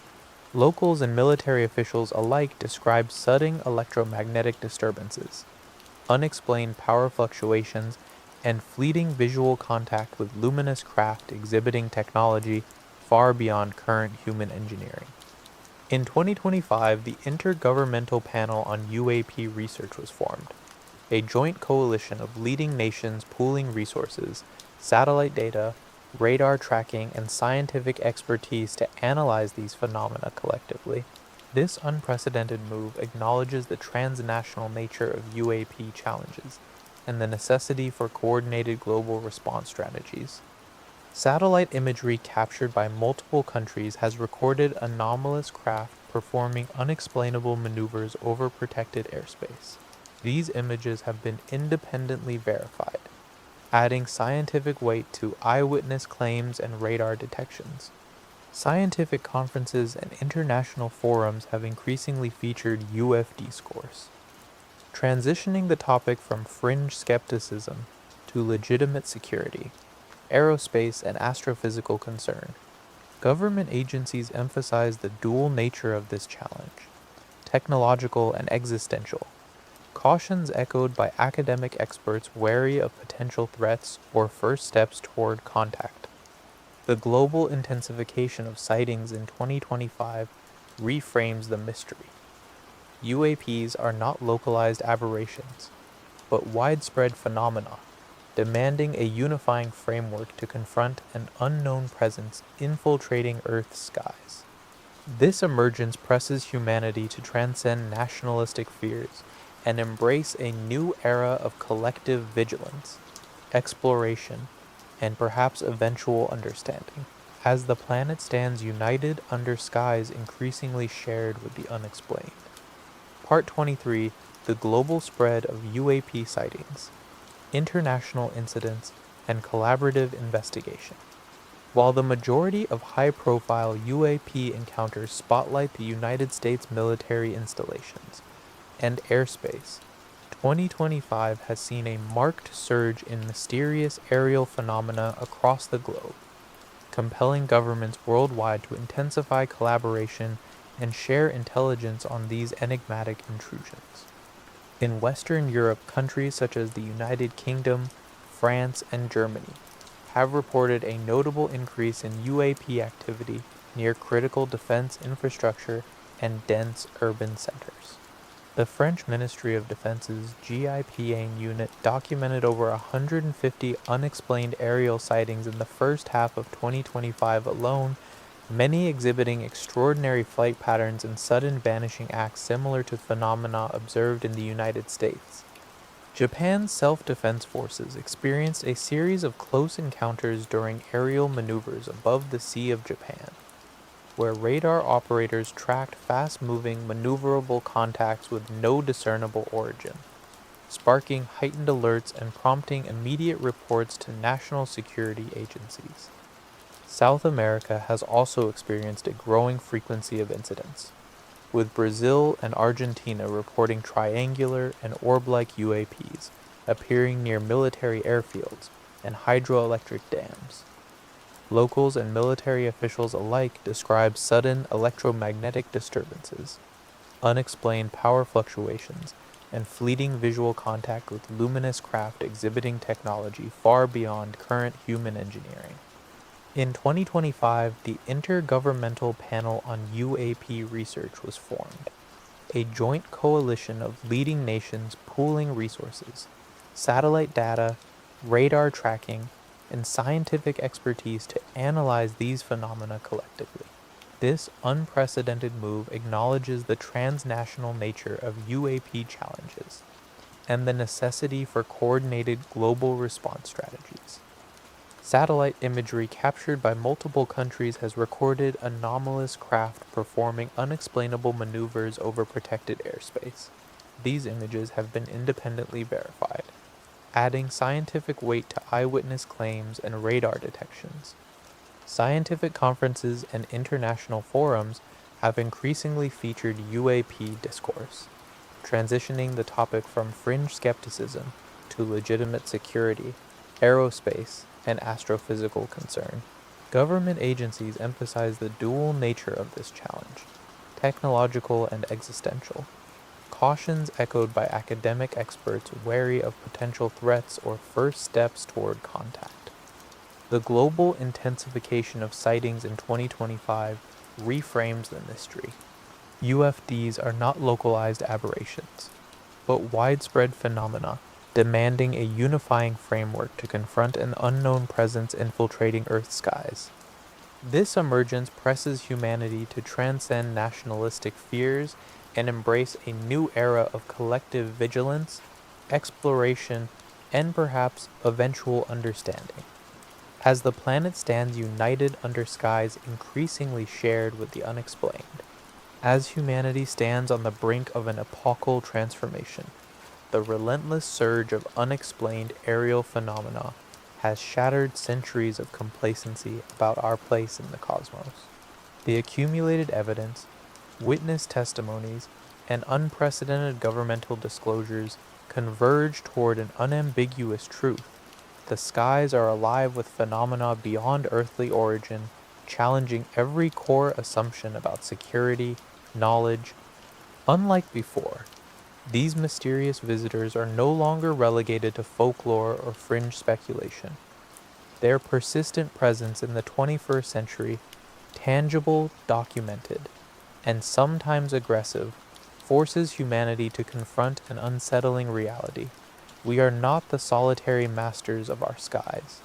Locals and military officials alike describe sudden electromagnetic disturbances, unexplained power fluctuations, and fleeting visual contact with luminous craft exhibiting technology far beyond current human engineering. In 2025, the Intergovernmental Panel on UAP Research was formed, a joint coalition of leading nations pooling resources, satellite data, radar tracking, and scientific expertise to analyze these phenomena collectively. This unprecedented move acknowledges the transnational nature of UAP challenges and the necessity for coordinated global response strategies. Satellite imagery captured by multiple countries has recorded anomalous craft performing unexplainable maneuvers over protected airspace. These images have been independently verified, adding scientific weight to eyewitness claims and radar detections. Scientific conferences and international forums have increasingly featured UFD discourse, transitioning the topic from fringe skepticism to legitimate security, aerospace, and astrophysical concern. Government agencies emphasize the dual nature of this challenge, technological and existential. Cautions echoed by academic experts wary of potential threats or first steps toward contact. The global intensification of sightings in 2025 reframes the mystery. UAPs are not localized aberrations, but widespread phenomena, demanding a unifying framework to confront an unknown presence infiltrating Earth's skies. This emergence presses humanity to transcend nationalistic fears and embrace a new era of collective vigilance, exploration, and perhaps eventual understanding, as the planet stands united under skies increasingly shared with the unexplained. Part 23: The Global Spread of UAP Sightings, International Incidents, and Collaborative Investigation. While the majority of high-profile UAP encounters spotlight the United States military installations and airspace, 2025 has seen a marked surge in mysterious aerial phenomena across the globe, compelling governments worldwide to intensify collaboration and share intelligence on these enigmatic intrusions. In Western Europe, countries such as the United Kingdom, France, and Germany have reported a notable increase in UAP activity near critical defense infrastructure and dense urban centers. The French Ministry of Defense's GIPN unit documented over 150 unexplained aerial sightings in the first half of 2025 alone, many exhibiting extraordinary flight patterns and sudden vanishing acts similar to phenomena observed in the United States. Japan's self-defense forces experienced a series of close encounters during aerial maneuvers above the Sea of Japan, where radar operators tracked fast-moving, maneuverable contacts with no discernible origin, sparking heightened alerts and prompting immediate reports to national security agencies. South America has also experienced a growing frequency of incidents, with Brazil and Argentina reporting triangular and orb-like UAPs appearing near military airfields and hydroelectric dams. Locals and military officials alike describe sudden electromagnetic disturbances, unexplained power fluctuations, and fleeting visual contact with luminous craft exhibiting technology far beyond current human engineering. In 2025, the Intergovernmental Panel on UAP Research was formed, a joint coalition of leading nations pooling resources, satellite data, radar tracking, and scientific expertise to analyze these phenomena collectively. This unprecedented move acknowledges the transnational nature of UAP challenges and the necessity for coordinated global response strategies. Satellite imagery captured by multiple countries has recorded anomalous craft performing unexplainable maneuvers over protected airspace. These images have been independently verified, adding scientific weight to eyewitness claims and radar detections. Scientific conferences and international forums have increasingly featured UAP discourse, transitioning the topic from fringe skepticism to legitimate security, aerospace, and astrophysical concern. Government agencies emphasize the dual nature of this challenge, technological and existential. Cautions echoed by academic experts wary of potential threats or first steps toward contact. The global intensification of sightings in 2025 reframes the mystery. UFDs are not localized aberrations, but widespread phenomena demanding a unifying framework to confront an unknown presence infiltrating Earth's skies. This emergence presses humanity to transcend nationalistic fears and embrace a new era of collective vigilance, exploration, and perhaps eventual understanding. As the planet stands united under skies increasingly shared with the unexplained, as humanity stands on the brink of an epochal transformation, the relentless surge of unexplained aerial phenomena has shattered centuries of complacency about our place in the cosmos. The accumulated evidence, witness testimonies, and unprecedented governmental disclosures converge toward an unambiguous truth. The skies are alive with phenomena beyond earthly origin, challenging every core assumption about security, knowledge. Unlike before, these mysterious visitors are no longer relegated to folklore or fringe speculation. Their persistent presence in the 21st century, tangible, documented, and sometimes aggressive, forces humanity to confront an unsettling reality. We are not the solitary masters of our skies.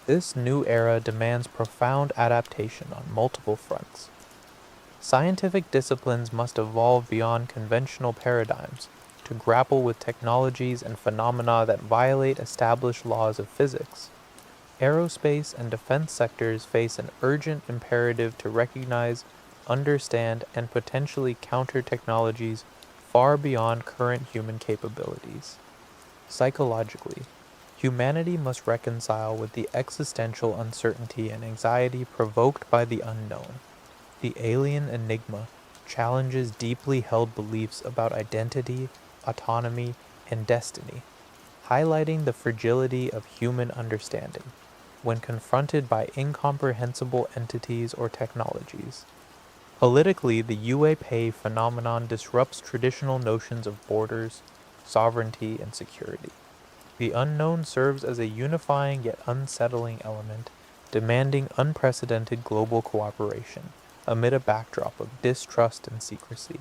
This new era demands profound adaptation on multiple fronts. Scientific disciplines must evolve beyond conventional paradigms, to grapple with technologies and phenomena that violate established laws of physics. Aerospace and defense sectors face an urgent imperative to recognize, understand, and potentially counter technologies far beyond current human capabilities. Psychologically, humanity must reconcile with the existential uncertainty and anxiety provoked by the unknown. The alien enigma challenges deeply held beliefs about identity, autonomy, and destiny, highlighting the fragility of human understanding when confronted by incomprehensible entities or technologies. Politically, the UAP phenomenon disrupts traditional notions of borders, sovereignty, and security. The unknown serves as a unifying yet unsettling element, demanding unprecedented global cooperation amid a backdrop of distrust and secrecy.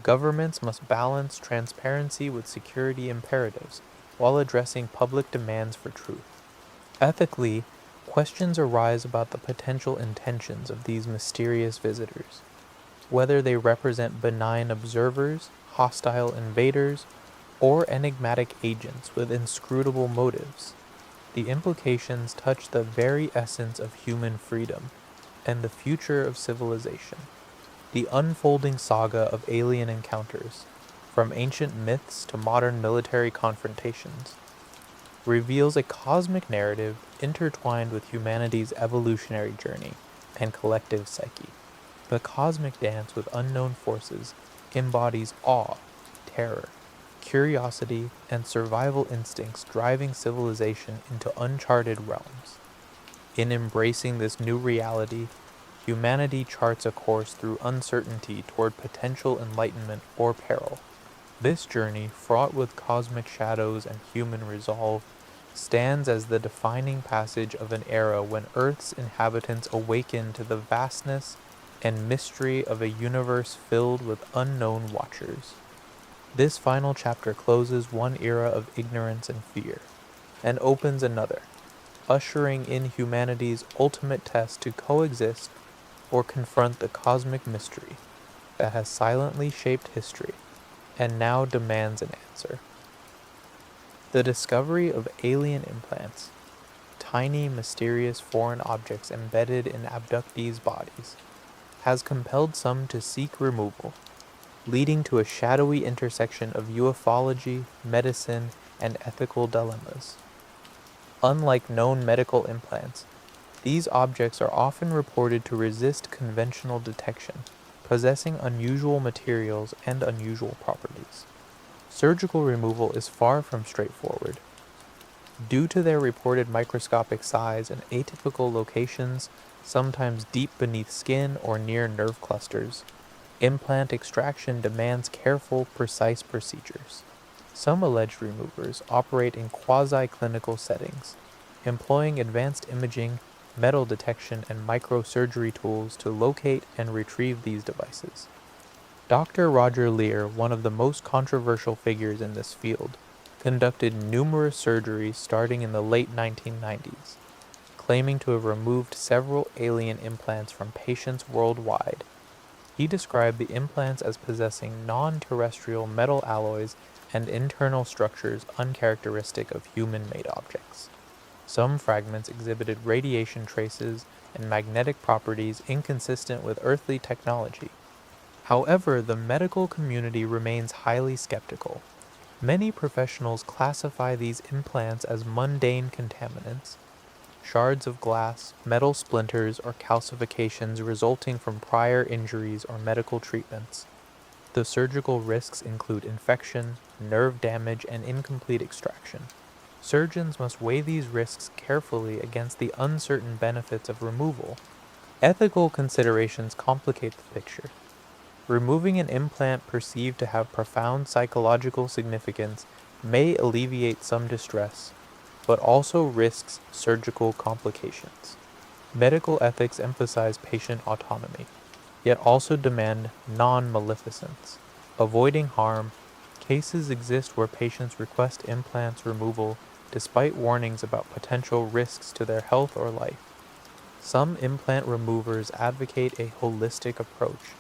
Governments must balance transparency with security imperatives while addressing public demands for truth. Ethically, questions arise about the potential intentions of these mysterious visitors, whether they represent benign observers, hostile invaders, or enigmatic agents with inscrutable motives. The implications touch the very essence of human freedom and the future of civilization. The unfolding saga of alien encounters, from ancient myths to modern military confrontations, reveals a cosmic narrative intertwined with humanity's evolutionary journey and collective psyche. The cosmic dance with unknown forces embodies awe, terror, curiosity, and survival instincts driving civilization into uncharted realms. In embracing this new reality, humanity charts a course through uncertainty toward potential enlightenment or peril. This journey, fraught with cosmic shadows and human resolve, stands as the defining passage of an era when Earth's inhabitants awaken to the vastness and mystery of a universe filled with unknown watchers. This final chapter closes one era of ignorance and fear, and opens another, ushering in humanity's ultimate test to coexist or confront the cosmic mystery that has silently shaped history and now demands an answer. The discovery of alien implants, tiny mysterious foreign objects embedded in abductees' bodies, has compelled some to seek removal, leading to a shadowy intersection of ufology, medicine, and ethical dilemmas. Unlike known medical implants, these objects are often reported to resist conventional detection, possessing unusual materials and unusual properties. Surgical removal is far from straightforward. Due to their reported microscopic size and atypical locations, sometimes deep beneath skin or near nerve clusters, implant extraction demands careful, precise procedures. Some alleged removers operate in quasi-clinical settings, employing advanced imaging, metal detection, and microsurgery tools to locate and retrieve these devices. Dr. Roger Leir, one of the most controversial figures in this field, conducted numerous surgeries starting in the late 1990s, claiming to have removed several alien implants from patients worldwide. He described the implants as possessing non-terrestrial metal alloys and internal structures uncharacteristic of human-made objects. Some fragments exhibited radiation traces and magnetic properties inconsistent with earthly technology. However, the medical community remains highly skeptical. Many professionals classify these implants as mundane contaminants, shards of glass, metal splinters, or calcifications resulting from prior injuries or medical treatments. The surgical risks include infection, nerve damage, and incomplete extraction. Surgeons must weigh these risks carefully against the uncertain benefits of removal. Ethical considerations complicate the picture. Removing an implant perceived to have profound psychological significance may alleviate some distress, but also risks surgical complications. Medical ethics emphasize patient autonomy, yet also demand non-maleficence. Avoiding harm, cases exist where patients request implants removal despite warnings about potential risks to their health or life. Some implant removers advocate a holistic approach,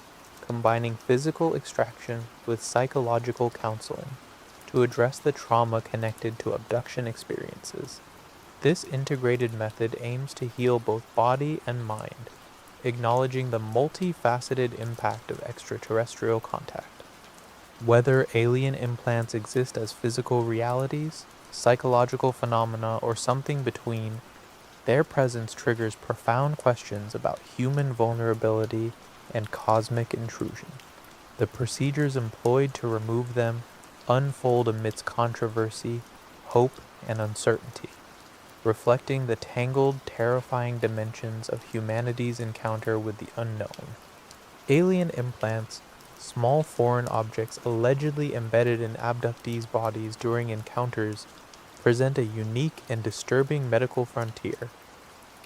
combining physical extraction with psychological counseling, to address the trauma connected to abduction experiences. This integrated method aims to heal both body and mind, acknowledging the multifaceted impact of extraterrestrial contact. Whether alien implants exist as physical realities, psychological phenomena, or something between, their presence triggers profound questions about human vulnerability and cosmic intrusion. The procedures employed to remove them unfold amidst controversy, hope, and uncertainty, reflecting the tangled, terrifying dimensions of humanity's encounter with the unknown. Alien implants, small foreign objects allegedly embedded in abductees' bodies during encounters, present a unique and disturbing medical frontier.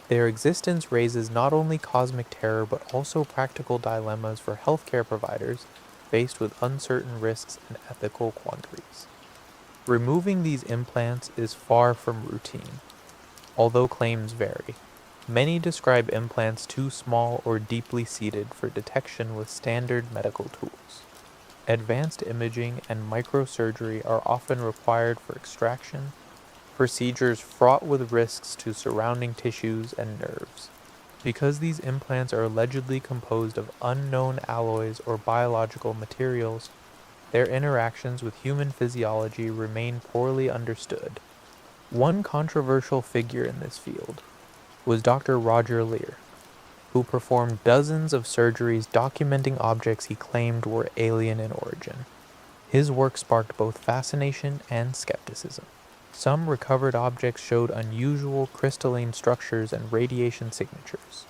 Their existence raises not only cosmic terror but also practical dilemmas for healthcare providers faced with uncertain risks and ethical quandaries. Removing these implants is far from routine, although claims vary. Many describe implants too small or deeply seated for detection with standard medical tools. Advanced imaging and microsurgery are often required for extraction, procedures fraught with risks to surrounding tissues and nerves. Because these implants are allegedly composed of unknown alloys or biological materials, their interactions with human physiology remain poorly understood. One controversial figure in this field was Dr. Roger Leir, who performed dozens of surgeries documenting objects he claimed were alien in origin. His work sparked both fascination and skepticism. Some recovered objects showed unusual crystalline structures and radiation signatures,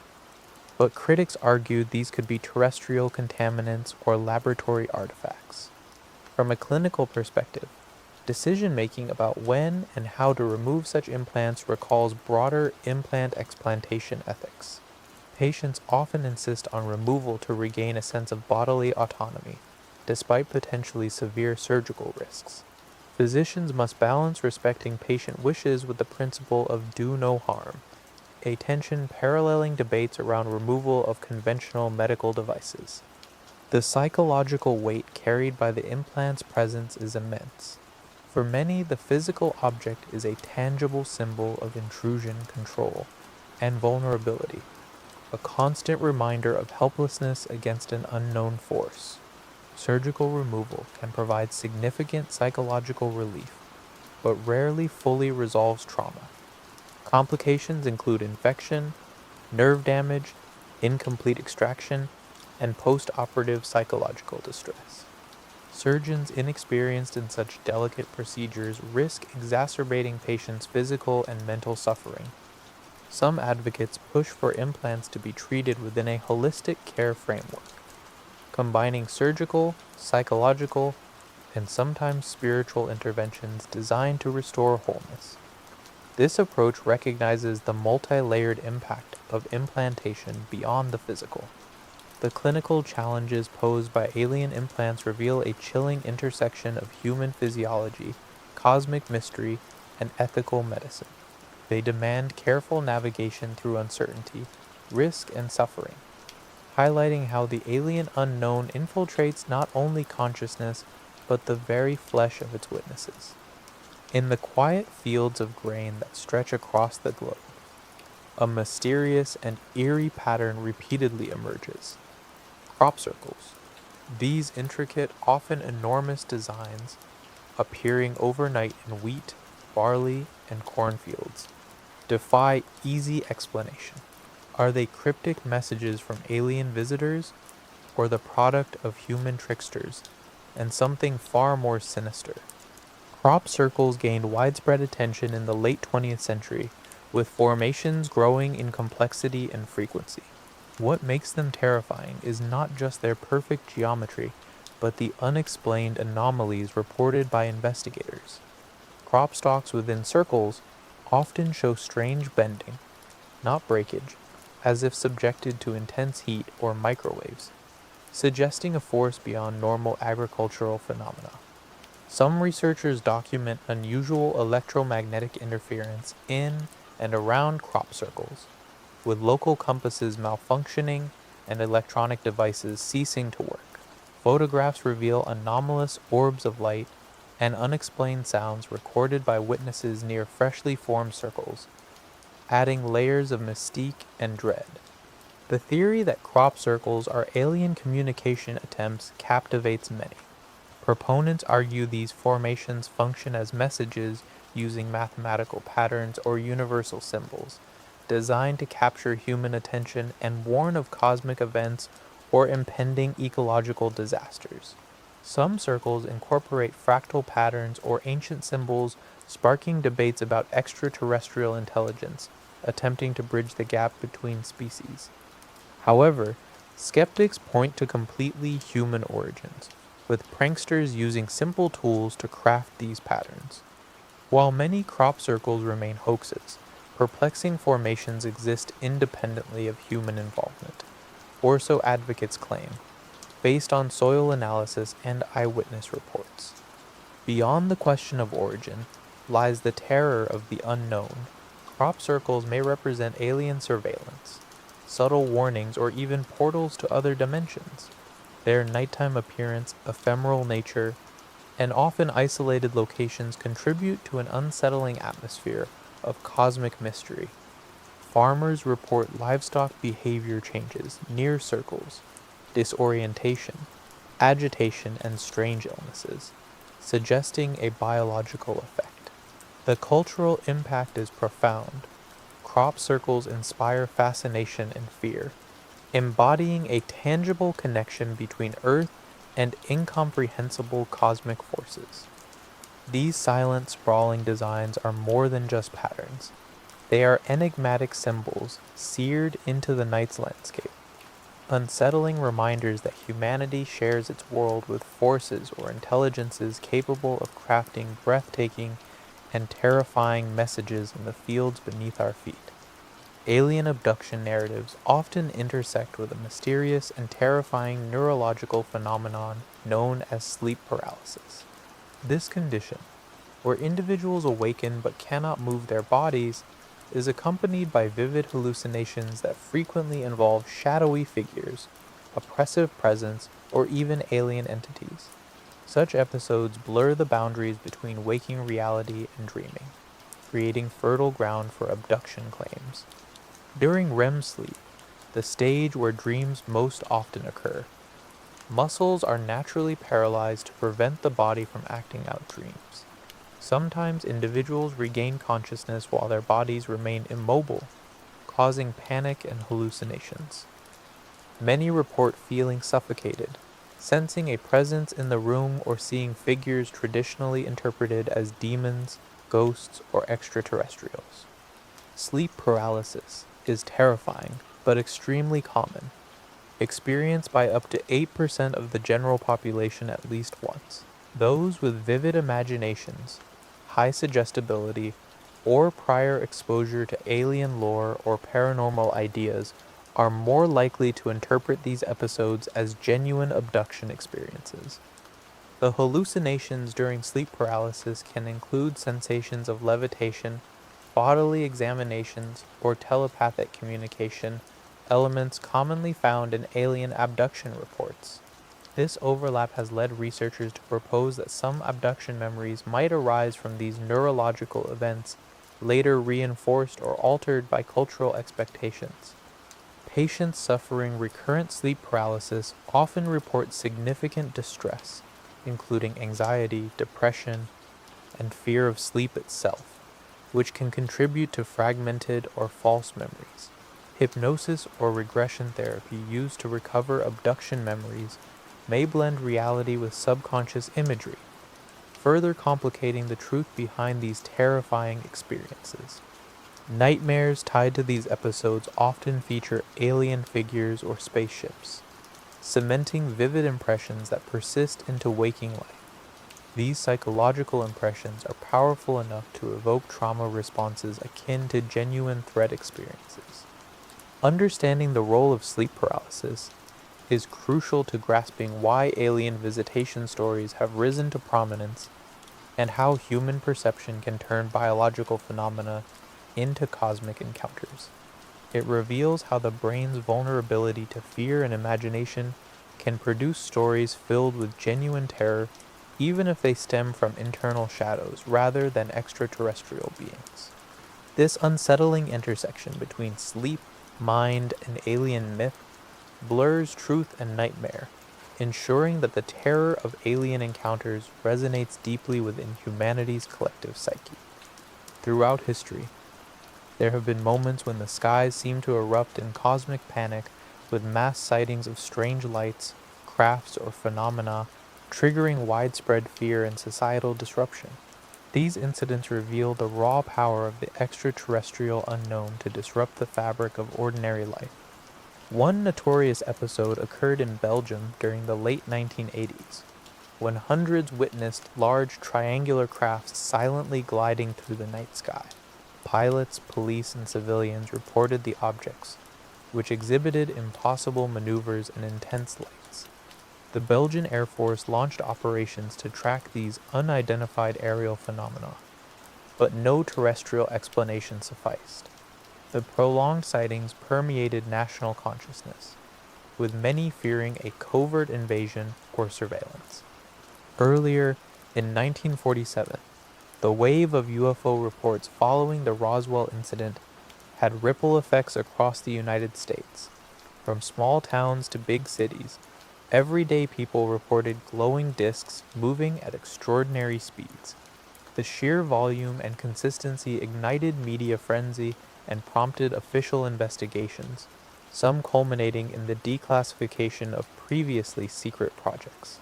but critics argued these could be terrestrial contaminants or laboratory artifacts. From a clinical perspective, decision-making about when and how to remove such implants recalls broader implant explantation ethics. Patients often insist on removal to regain a sense of bodily autonomy, despite potentially severe surgical risks. Physicians must balance respecting patient wishes with the principle of do no harm, a tension paralleling debates around removal of conventional medical devices. The psychological weight carried by the implant's presence is immense. For many, the physical object is a tangible symbol of intrusion, control, and vulnerability, a constant reminder of helplessness against an unknown force. Surgical removal can provide significant psychological relief, but rarely fully resolves trauma. Complications include infection, nerve damage, incomplete extraction, and post-operative psychological distress. Surgeons inexperienced in such delicate procedures risk exacerbating patients' physical and mental suffering. Some advocates push for implants to be treated within a holistic care framework, combining surgical, psychological, and sometimes spiritual interventions designed to restore wholeness. This approach recognizes the multi-layered impact of implantation beyond the physical. The clinical challenges posed by alien implants reveal a chilling intersection of human physiology, cosmic mystery, and ethical medicine. They demand careful navigation through uncertainty, risk, and suffering, highlighting how the alien unknown infiltrates not only consciousness, but the very flesh of its witnesses. In the quiet fields of grain that stretch across the globe, a mysterious and eerie pattern repeatedly emerges. Crop circles. These intricate, often enormous designs, appearing overnight in wheat, barley, and cornfields, defy easy explanation. Are they cryptic messages from alien visitors, or the product of human tricksters, and something far more sinister? Crop circles gained widespread attention in the late 20th century, with formations growing in complexity and frequency. What makes them terrifying is not just their perfect geometry, but the unexplained anomalies reported by investigators. Crop stalks within circles often show strange bending, not breakage, as if subjected to intense heat or microwaves, suggesting a force beyond normal agricultural phenomena. Some researchers document unusual electromagnetic interference in and around crop circles, with local compasses malfunctioning and electronic devices ceasing to work. Photographs reveal anomalous orbs of light, and unexplained sounds recorded by witnesses near freshly formed circles, adding layers of mystique and dread. The theory that crop circles are alien communication attempts captivates many. Proponents argue these formations function as messages using mathematical patterns or universal symbols, designed to capture human attention and warn of cosmic events or impending ecological disasters. Some circles incorporate fractal patterns or ancient symbols, sparking debates about extraterrestrial intelligence, attempting to bridge the gap between species. However, skeptics point to completely human origins, with pranksters using simple tools to craft these patterns. While many crop circles remain hoaxes, perplexing formations exist independently of human involvement, or so advocates claim, based on soil analysis and eyewitness reports. Beyond the question of origin lies the terror of the unknown. Crop circles may represent alien surveillance, subtle warnings, or even portals to other dimensions. Their nighttime appearance, ephemeral nature, and often isolated locations contribute to an unsettling atmosphere of cosmic mystery. Farmers report livestock behavior changes near circles, disorientation, agitation, and strange illnesses, suggesting a biological effect. The cultural impact is profound. Crop circles inspire fascination and fear, embodying a tangible connection between Earth and incomprehensible cosmic forces. These silent, sprawling designs are more than just patterns. They are enigmatic symbols seared into the night's landscape, unsettling reminders that humanity shares its world with forces or intelligences capable of crafting breathtaking and terrifying messages in the fields beneath our feet. Alien abduction narratives often intersect with a mysterious and terrifying neurological phenomenon known as sleep paralysis. This condition, where individuals awaken but cannot move their bodies, is accompanied by vivid hallucinations that frequently involve shadowy figures, oppressive presence, or even alien entities. Such episodes blur the boundaries between waking reality and dreaming, creating fertile ground for abduction claims. During REM sleep, the stage where dreams most often occur, muscles are naturally paralyzed to prevent the body from acting out dreams. Sometimes individuals regain consciousness while their bodies remain immobile, causing panic and hallucinations. Many report feeling suffocated, sensing a presence in the room, or seeing figures traditionally interpreted as demons, ghosts, or extraterrestrials. Sleep paralysis is terrifying but extremely common, experienced by up to 8% of the general population at least once. Those with vivid imaginations, high suggestibility, or prior exposure to alien lore or paranormal ideas are more likely to interpret these episodes as genuine abduction experiences. The hallucinations during sleep paralysis can include sensations of levitation, bodily examinations, or telepathic communication, elements commonly found in alien abduction reports. This overlap has led researchers to propose that some abduction memories might arise from these neurological events, later reinforced or altered by cultural expectations. Patients suffering recurrent sleep paralysis often report significant distress, including anxiety, depression, and fear of sleep itself, which can contribute to fragmented or false memories. Hypnosis or regression therapy used to recover abduction memories may blend reality with subconscious imagery, further complicating the truth behind these terrifying experiences. Nightmares tied to these episodes often feature alien figures or spaceships, cementing vivid impressions that persist into waking life. These psychological impressions are powerful enough to evoke trauma responses akin to genuine threat experiences. Understanding the role of sleep paralysis is crucial to grasping why alien visitation stories have risen to prominence and how human perception can turn biological phenomena into cosmic encounters. It reveals how the brain's vulnerability to fear and imagination can produce stories filled with genuine terror even if they stem from internal shadows rather than extraterrestrial beings. This unsettling intersection between sleep, mind, and alien myth blurs truth and nightmare, ensuring that the terror of alien encounters resonates deeply within humanity's collective psyche. Throughout history, there have been moments when the skies seem to erupt in cosmic panic, with mass sightings of strange lights, crafts, or phenomena triggering widespread fear and societal disruption. These incidents reveal the raw power of the extraterrestrial unknown to disrupt the fabric of ordinary life. One notorious episode occurred in Belgium during the late 1980s, when hundreds witnessed large triangular crafts silently gliding through the night sky. Pilots, police, and civilians reported the objects, which exhibited impossible maneuvers and intense lights. The Belgian Air Force launched operations to track these unidentified aerial phenomena, but no terrestrial explanation sufficed. The prolonged sightings permeated national consciousness, with many fearing a covert invasion or surveillance. Earlier, in 1947, the wave of UFO reports following the Roswell incident had ripple effects across the United States. From small towns to big cities, everyday people reported glowing disks moving at extraordinary speeds. The sheer volume and consistency ignited media frenzy and prompted official investigations, some culminating in the declassification of previously secret projects.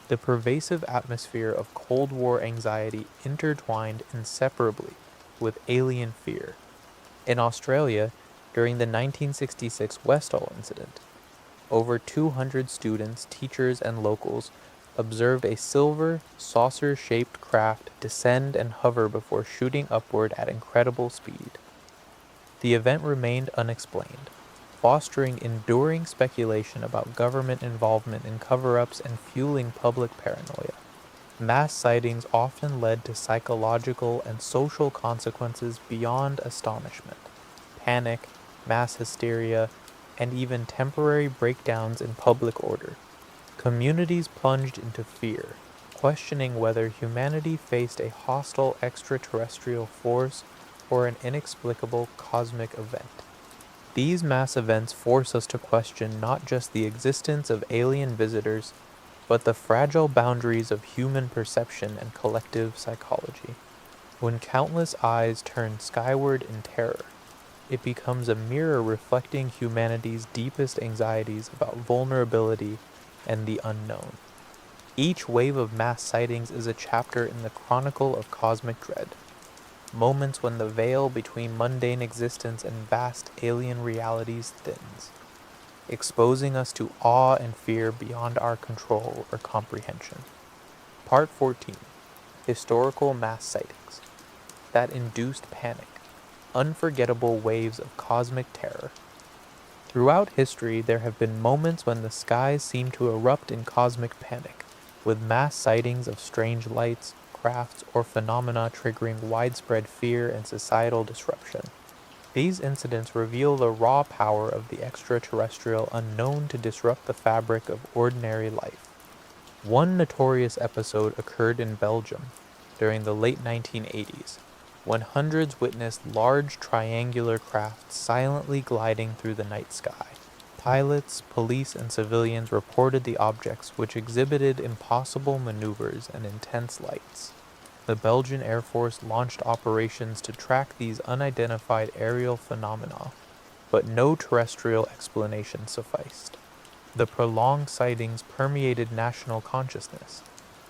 The pervasive atmosphere of Cold War anxiety intertwined inseparably with alien fear. In Australia, during the 1966 Westall incident, over 200 students, teachers, and locals observed a silver, saucer-shaped craft descend and hover before shooting upward at incredible speed. The event remained unexplained, fostering enduring speculation about government involvement in cover-ups and fueling public paranoia. Mass sightings often led to psychological and social consequences beyond astonishment. Panic, mass hysteria, and even temporary breakdowns in public order. Communities plunged into fear, questioning whether humanity faced a hostile extraterrestrial force or an inexplicable cosmic event. These mass events force us to question not just the existence of alien visitors, but the fragile boundaries of human perception and collective psychology. When countless eyes turn skyward in terror, it becomes a mirror reflecting humanity's deepest anxieties about vulnerability and the unknown. Each wave of mass sightings is a chapter in the chronicle of cosmic dread, moments when the veil between mundane existence and vast alien realities thins, exposing us to awe and fear beyond our control or comprehension. Part 14. Historical Mass Sightings that induced panic. Unforgettable waves of cosmic terror. Throughout history, there have been moments when the skies seem to erupt in cosmic panic, with mass sightings of strange lights, crafts, or phenomena triggering widespread fear and societal disruption. These incidents reveal the raw power of the extraterrestrial unknown to disrupt the fabric of ordinary life. One notorious episode occurred in Belgium during the late 1980s, when hundreds witnessed large triangular crafts silently gliding through the night sky. Pilots, police, and civilians reported the objects, which exhibited impossible maneuvers and intense lights. The Belgian Air Force launched operations to track these unidentified aerial phenomena, but no terrestrial explanation sufficed. The prolonged sightings permeated national consciousness,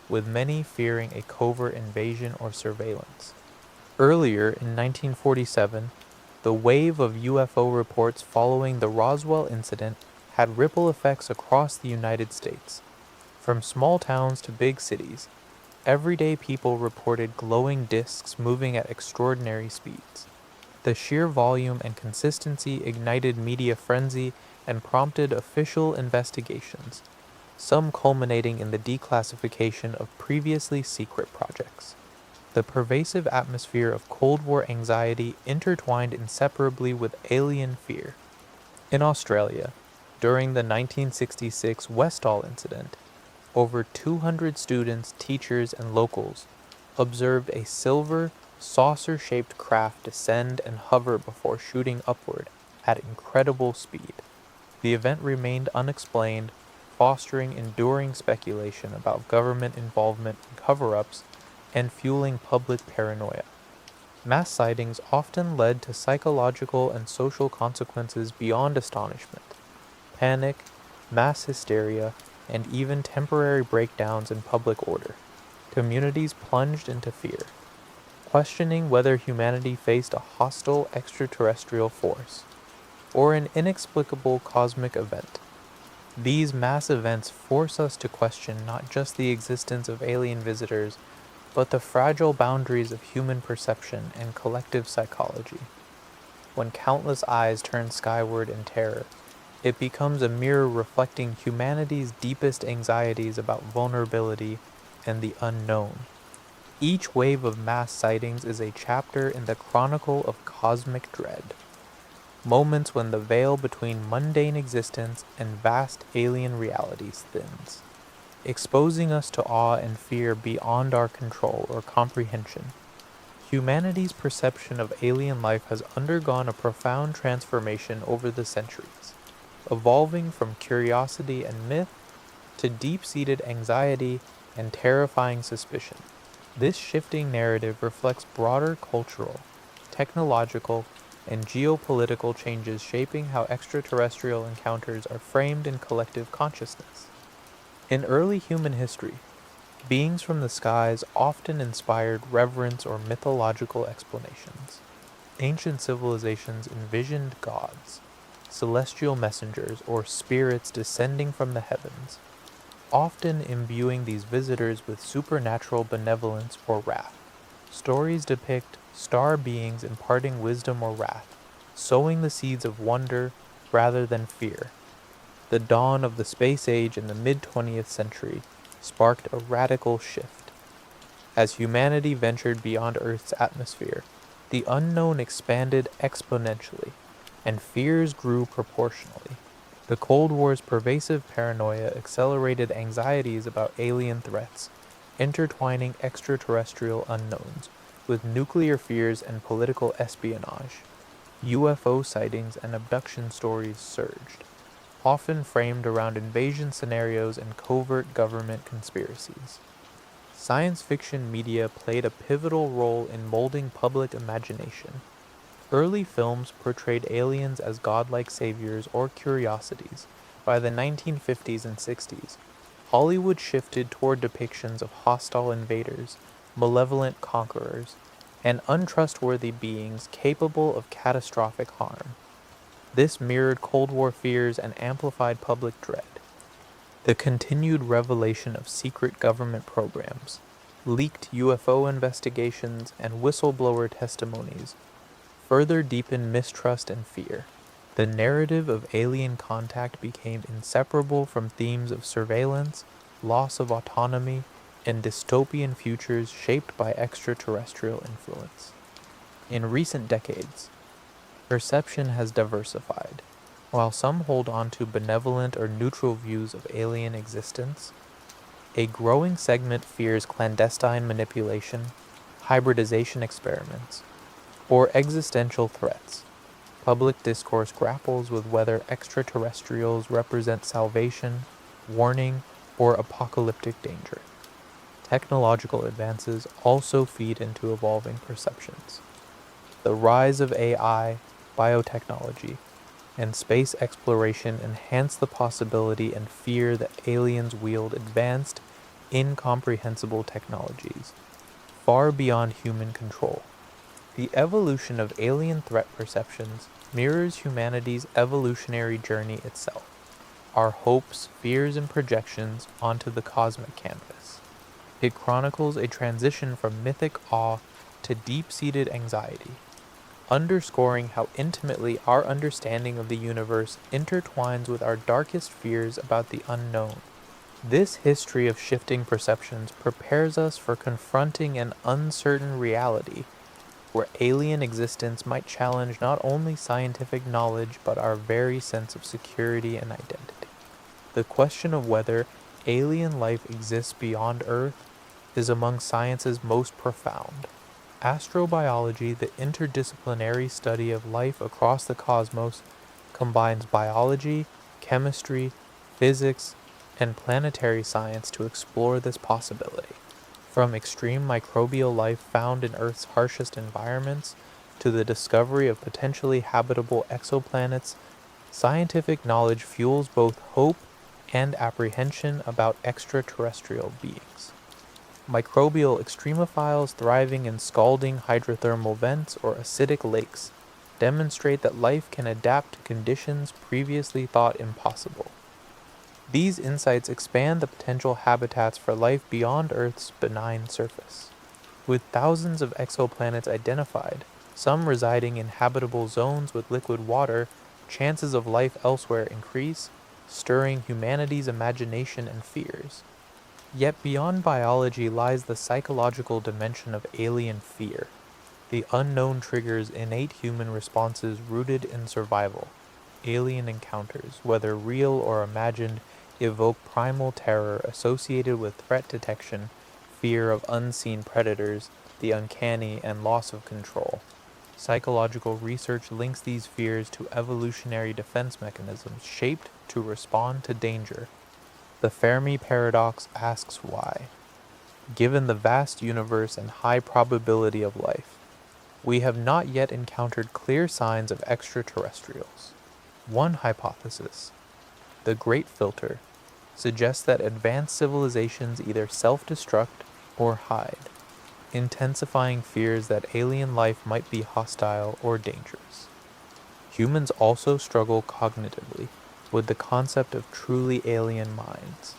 with many fearing a covert invasion or surveillance. Earlier, in 1947, the wave of UFO reports following the Roswell incident had ripple effects across the United States. From small towns to big cities, everyday people reported glowing disks moving at extraordinary speeds. The sheer volume and consistency ignited media frenzy and prompted official investigations, some culminating in the declassification of previously secret projects. The pervasive atmosphere of Cold War anxiety intertwined inseparably with alien fear. In Australia, during the 1966 Westall incident, over 200 students, teachers, and locals observed a silver, saucer-shaped craft descend and hover before shooting upward at incredible speed. The event remained unexplained, fostering enduring speculation about government involvement in cover-ups and fueling public paranoia. Mass sightings often led to psychological and social consequences beyond astonishment. Panic, mass hysteria, and even temporary breakdowns in public order. Communities plunged into fear, questioning whether humanity faced a hostile extraterrestrial force or an inexplicable cosmic event. These mass events force us to question not just the existence of alien visitors, but the fragile boundaries of human perception and collective psychology. When countless eyes turn skyward in terror, it becomes a mirror reflecting humanity's deepest anxieties about vulnerability and the unknown. Each wave of mass sightings is a chapter in the chronicle of cosmic dread. Moments when the veil between mundane existence and vast alien realities thins, exposing us to awe and fear beyond our control or comprehension. Humanity's perception of alien life has undergone a profound transformation over the centuries, evolving from curiosity and myth to deep-seated anxiety and terrifying suspicion. This shifting narrative reflects broader cultural, technological, and geopolitical changes shaping how extraterrestrial encounters are framed in collective consciousness. In early human history, beings from the skies often inspired reverence or mythological explanations. Ancient civilizations envisioned gods, celestial messengers, or spirits descending from the heavens, often imbuing these visitors with supernatural benevolence or wrath. Stories depict star beings imparting wisdom or wrath, sowing the seeds of wonder rather than fear. The dawn of the space age in the mid-20th century sparked a radical shift. As humanity ventured beyond Earth's atmosphere, the unknown expanded exponentially, and fears grew proportionally. The Cold War's pervasive paranoia accelerated anxieties about alien threats, intertwining extraterrestrial unknowns with nuclear fears and political espionage. UFO sightings and abduction stories surged, often framed around invasion scenarios and covert government conspiracies. Science fiction media played a pivotal role in molding public imagination. Early films portrayed aliens as godlike saviors or curiosities. By the 1950s and 60s, Hollywood shifted toward depictions of hostile invaders, malevolent conquerors, and untrustworthy beings capable of catastrophic harm. This mirrored Cold War fears and amplified public dread. The continued revelation of secret government programs, leaked UFO investigations, and whistleblower testimonies further deepened mistrust and fear. The narrative of alien contact became inseparable from themes of surveillance, loss of autonomy, and dystopian futures shaped by extraterrestrial influence. In recent decades, perception has diversified. While some hold on to benevolent or neutral views of alien existence, a growing segment fears clandestine manipulation, hybridization experiments, or existential threats. Public discourse grapples with whether extraterrestrials represent salvation, warning, or apocalyptic danger. Technological advances also feed into evolving perceptions. The rise of AI, biotechnology, and space exploration enhance the possibility and fear that aliens wield advanced, incomprehensible technologies, far beyond human control. The evolution of alien threat perceptions mirrors humanity's evolutionary journey itself, our hopes, fears, and projections onto the cosmic canvas. It chronicles a transition from mythic awe to deep-seated anxiety, underscoring how intimately our understanding of the universe intertwines with our darkest fears about the unknown. This history of shifting perceptions prepares us for confronting an uncertain reality where alien existence might challenge not only scientific knowledge but our very sense of security and identity. The question of whether alien life exists beyond Earth is among science's most profound. Astrobiology, the interdisciplinary study of life across the cosmos, combines biology, chemistry, physics, and planetary science to explore this possibility. From extreme microbial life found in Earth's harshest environments to the discovery of potentially habitable exoplanets, scientific knowledge fuels both hope and apprehension about extraterrestrial beings. Microbial extremophiles thriving in scalding hydrothermal vents or acidic lakes demonstrate that life can adapt to conditions previously thought impossible. These insights expand the potential habitats for life beyond Earth's benign surface. With thousands of exoplanets identified, some residing in habitable zones with liquid water, chances of life elsewhere increase, stirring humanity's imagination and fears. Yet beyond biology lies the psychological dimension of alien fear. The unknown triggers innate human responses rooted in survival. Alien encounters, whether real or imagined, evoke primal terror associated with threat detection, fear of unseen predators, the uncanny, and loss of control. Psychological research links these fears to evolutionary defense mechanisms shaped to respond to danger. The Fermi paradox asks why. Given the vast universe and high probability of life, we have not yet encountered clear signs of extraterrestrials. One hypothesis, the Great Filter, suggests that advanced civilizations either self-destruct or hide, intensifying fears that alien life might be hostile or dangerous. Humans also struggle cognitively with the concept of truly alien minds.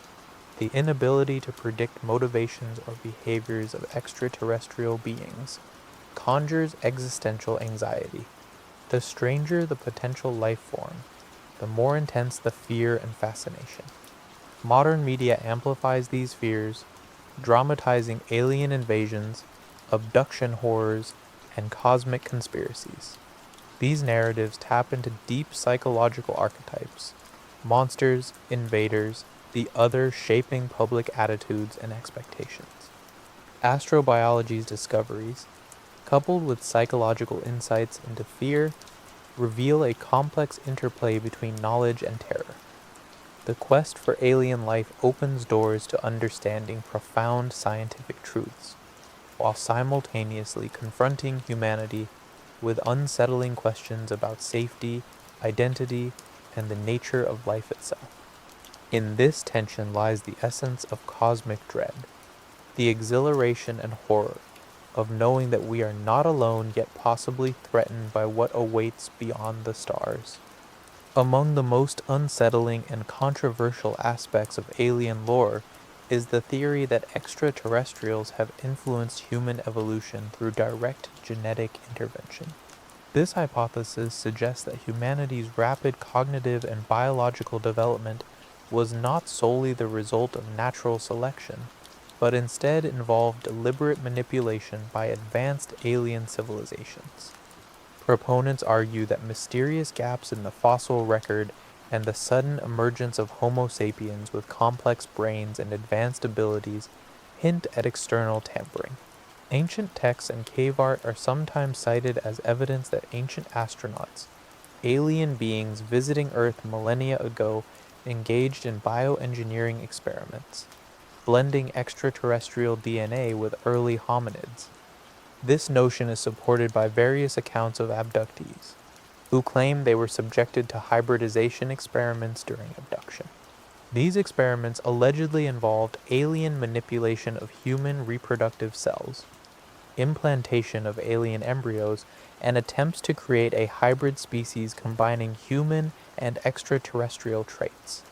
The inability to predict motivations or behaviors of extraterrestrial beings conjures existential anxiety. The stranger the potential life form, the more intense the fear and fascination. Modern media amplifies these fears, dramatizing alien invasions, abduction horrors, and cosmic conspiracies. These narratives tap into deep psychological archetypes, monsters, invaders, the other shaping public attitudes and expectations. Astrobiology's discoveries, coupled with psychological insights into fear, reveal a complex interplay between knowledge and terror. The quest for alien life opens doors to understanding profound scientific truths, while simultaneously confronting humanity with unsettling questions about safety, identity, and the nature of life itself. In this tension lies the essence of cosmic dread, the exhilaration and horror of knowing that we are not alone yet possibly threatened by what awaits beyond the stars. Among the most unsettling and controversial aspects of alien lore is the theory that extraterrestrials have influenced human evolution through direct genetic intervention. This hypothesis suggests that humanity's rapid cognitive and biological development was not solely the result of natural selection, but instead involved deliberate manipulation by advanced alien civilizations. Proponents argue that mysterious gaps in the fossil record and the sudden emergence of Homo sapiens with complex brains and advanced abilities hint at external tampering. Ancient texts and cave art are sometimes cited as evidence that ancient astronauts, alien beings visiting Earth millennia ago, engaged in bioengineering experiments, blending extraterrestrial DNA with early hominids. This notion is supported by various accounts of abductees, who claim they were subjected to hybridization experiments during abduction. These experiments allegedly involved alien manipulation of human reproductive cells, implantation of alien embryos, and attempts to create a hybrid species combining human and extraterrestrial traits.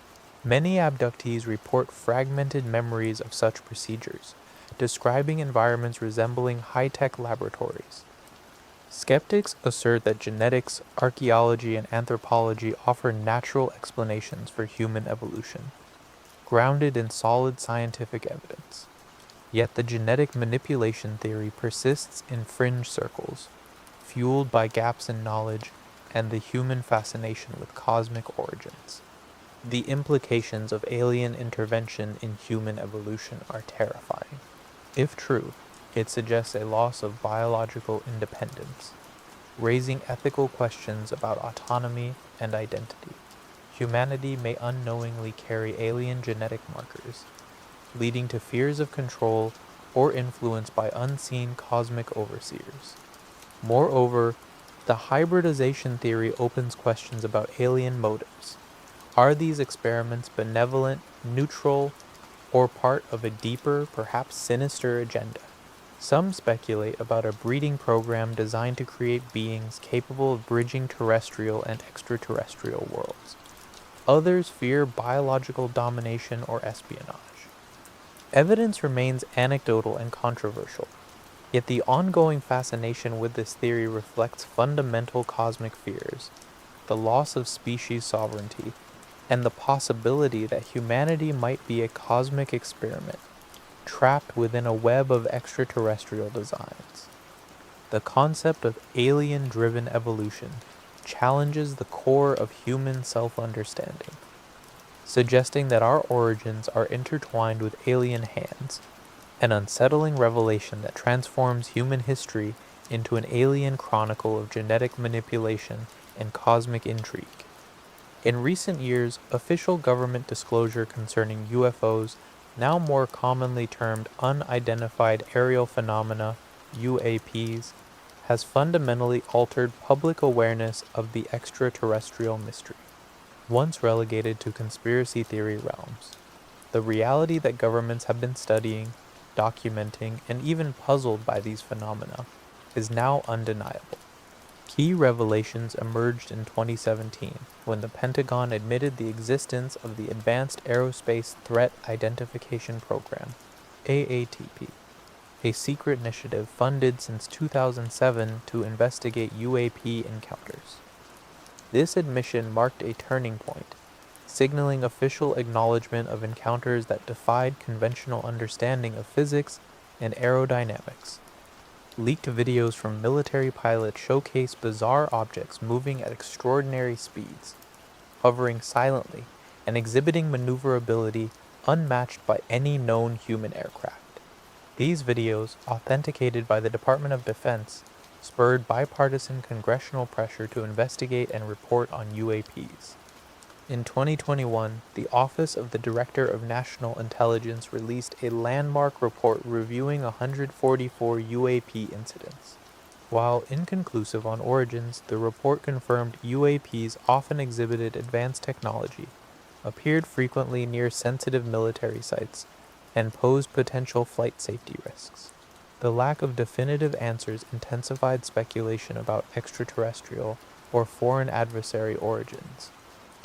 Many abductees report fragmented memories of such procedures, describing environments resembling high-tech laboratories. Skeptics assert that genetics, archaeology, and anthropology offer natural explanations for human evolution, grounded in solid scientific evidence. Yet the genetic manipulation theory persists in fringe circles, fueled by gaps in knowledge and the human fascination with cosmic origins. The implications of alien intervention in human evolution are terrifying. If true, it suggests a loss of biological independence, raising ethical questions about autonomy and identity. Humanity may unknowingly carry alien genetic markers, leading to fears of control or influence by unseen cosmic overseers. Moreover, the hybridization theory opens questions about alien motives. Are these experiments benevolent, neutral, or part of a deeper, perhaps sinister agenda? Some speculate about a breeding program designed to create beings capable of bridging terrestrial and extraterrestrial worlds. Others fear biological domination or espionage. Evidence remains anecdotal and controversial, yet the ongoing fascination with this theory reflects fundamental cosmic fears, the loss of species sovereignty, and the possibility that humanity might be a cosmic experiment, trapped within a web of extraterrestrial designs. The concept of alien-driven evolution challenges the core of human self-understanding, suggesting that our origins are intertwined with alien hands, an unsettling revelation that transforms human history into an alien chronicle of genetic manipulation and cosmic intrigue. In recent years, official government disclosure concerning UFOs, now more commonly termed unidentified aerial phenomena, UAPs, has fundamentally altered public awareness of the extraterrestrial mystery. Once relegated to conspiracy theory realms, the reality that governments have been studying, documenting, and even puzzled by these phenomena is now undeniable. Key revelations emerged in 2017 when the Pentagon admitted the existence of the Advanced Aerospace Threat Identification Program, AATP, a secret initiative funded since 2007 to investigate UAP encounters. This admission marked a turning point, signaling official acknowledgement of encounters that defied conventional understanding of physics and aerodynamics. Leaked videos from military pilots showcase bizarre objects moving at extraordinary speeds, hovering silently, and exhibiting maneuverability unmatched by any known human aircraft. These videos, authenticated by the Department of Defense, spurred bipartisan congressional pressure to investigate and report on UAPs. In 2021, the Office of the Director of National Intelligence released a landmark report reviewing 144 UAP incidents. While inconclusive on origins, the report confirmed UAPs often exhibited advanced technology, appeared frequently near sensitive military sites, and posed potential flight safety risks. The lack of definitive answers intensified speculation about extraterrestrial or foreign adversary origins.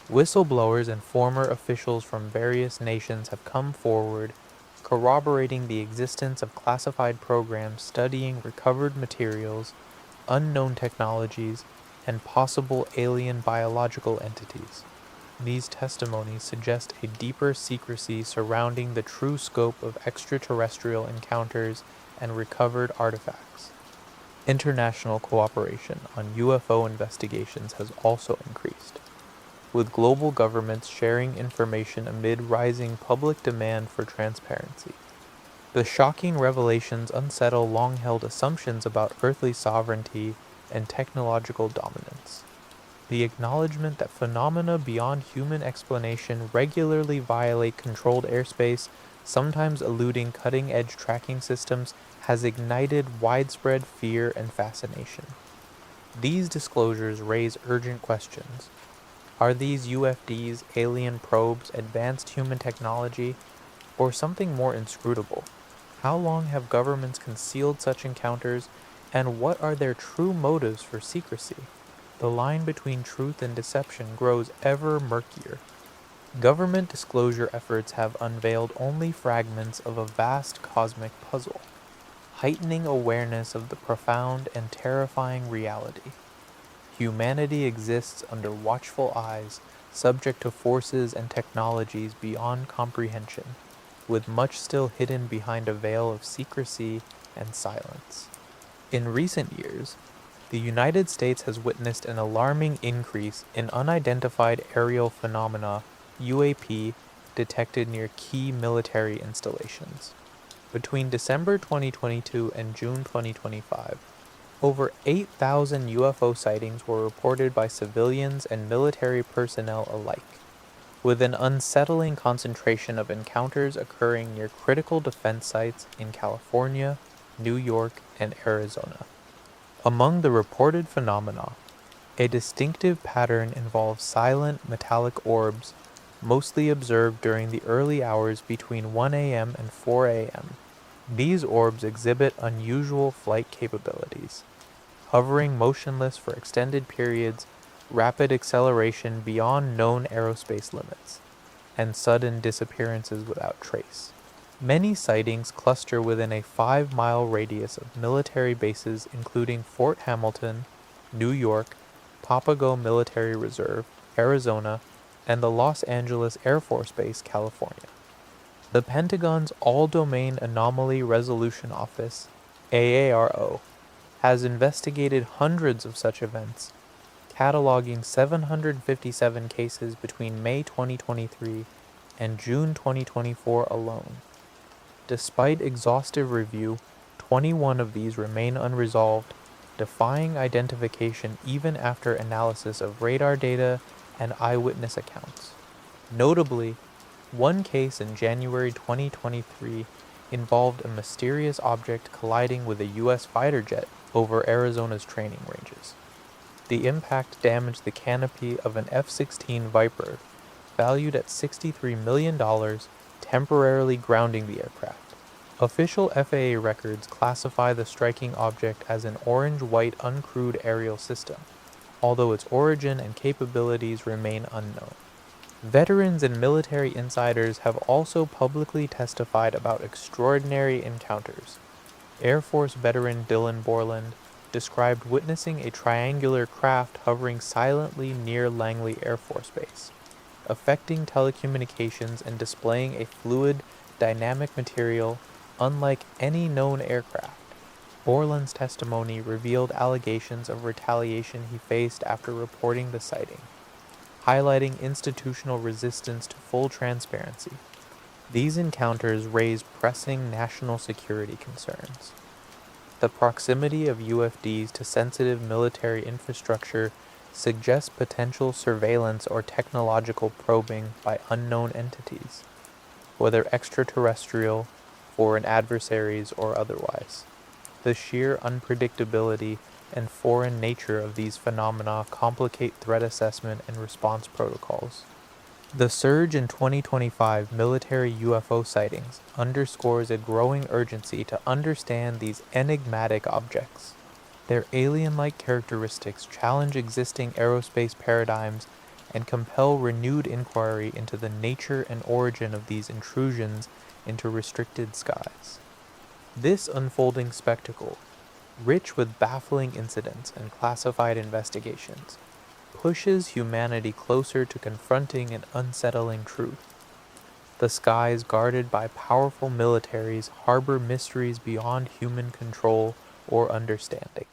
Whistleblowers and former officials from various nations have come forward, corroborating the existence of classified programs studying recovered materials, unknown technologies, and possible alien biological entities. These testimonies suggest a deeper secrecy surrounding the true scope of extraterrestrial encounters and recovered artifacts. International cooperation on UFO investigations has also increased, with global governments sharing information amid rising public demand for transparency. The shocking revelations unsettle long-held assumptions about earthly sovereignty and technological dominance. The acknowledgement that phenomena beyond human explanation regularly violate controlled airspace, sometimes eluding cutting-edge tracking systems, has ignited widespread fear and fascination. These disclosures raise urgent questions. Are these UFDs, alien probes, advanced human technology, or something more inscrutable? How long have governments concealed such encounters, and what are their true motives for secrecy? The line between truth and deception grows ever murkier. Government disclosure efforts have unveiled only fragments of a vast cosmic puzzle, heightening awareness of the profound and terrifying reality. Humanity exists under watchful eyes, subject to forces and technologies beyond comprehension, with much still hidden behind a veil of secrecy and silence. In recent years, the United States has witnessed an alarming increase in unidentified aerial phenomena UAP detected near key military installations. Between December 2022 and June 2025, over 8,000 UFO sightings were reported by civilians and military personnel alike, with an unsettling concentration of encounters occurring near critical defense sites in California, New York, and Arizona. Among the reported phenomena, a distinctive pattern involves silent metallic orbs, mostly observed during the early hours between 1 a.m. and 4 a.m. These orbs exhibit unusual flight capabilities, hovering motionless for extended periods, rapid acceleration beyond known aerospace limits, and sudden disappearances without trace. Many sightings cluster within a 5-mile radius of military bases including Fort Hamilton, New York, Papago Military Reserve, Arizona, and the Los Angeles Air Force Base, California. The Pentagon's All-Domain Anomaly Resolution Office, AARO, has investigated hundreds of such events, cataloging 757 cases between May 2023 and June 2024 alone. Despite exhaustive review, 21 of these remain unresolved, defying identification even after analysis of radar data and eyewitness accounts. Notably, one case in January 2023 involved a mysterious object colliding with a U.S. fighter jet over Arizona's training ranges. The impact damaged the canopy of an F-16 Viper, valued at $63 million, temporarily grounding the aircraft. Official FAA records classify the striking object as an orange-white uncrewed aerial system, although its origin and capabilities remain unknown. Veterans and military insiders have also publicly testified about extraordinary encounters. Air Force veteran Dylan Borland described witnessing a triangular craft hovering silently near Langley Air Force Base, affecting telecommunications and displaying a fluid, dynamic material unlike any known aircraft. Borland's testimony revealed allegations of retaliation he faced after reporting the sighting, highlighting institutional resistance to full transparency. These encounters raise pressing national security concerns. The proximity of UFDs to sensitive military infrastructure suggests potential surveillance or technological probing by unknown entities, whether extraterrestrial, foreign adversaries, or otherwise. The sheer unpredictability and foreign nature of these phenomena complicate threat assessment and response protocols. The surge in 2025 military UFO sightings underscores a growing urgency to understand these enigmatic objects. Their alien-like characteristics challenge existing aerospace paradigms and compel renewed inquiry into the nature and origin of these intrusions into restricted skies. This unfolding spectacle, rich with baffling incidents and classified investigations, pushes humanity closer to confronting an unsettling truth. The skies guarded by powerful militaries harbor mysteries beyond human control or understanding.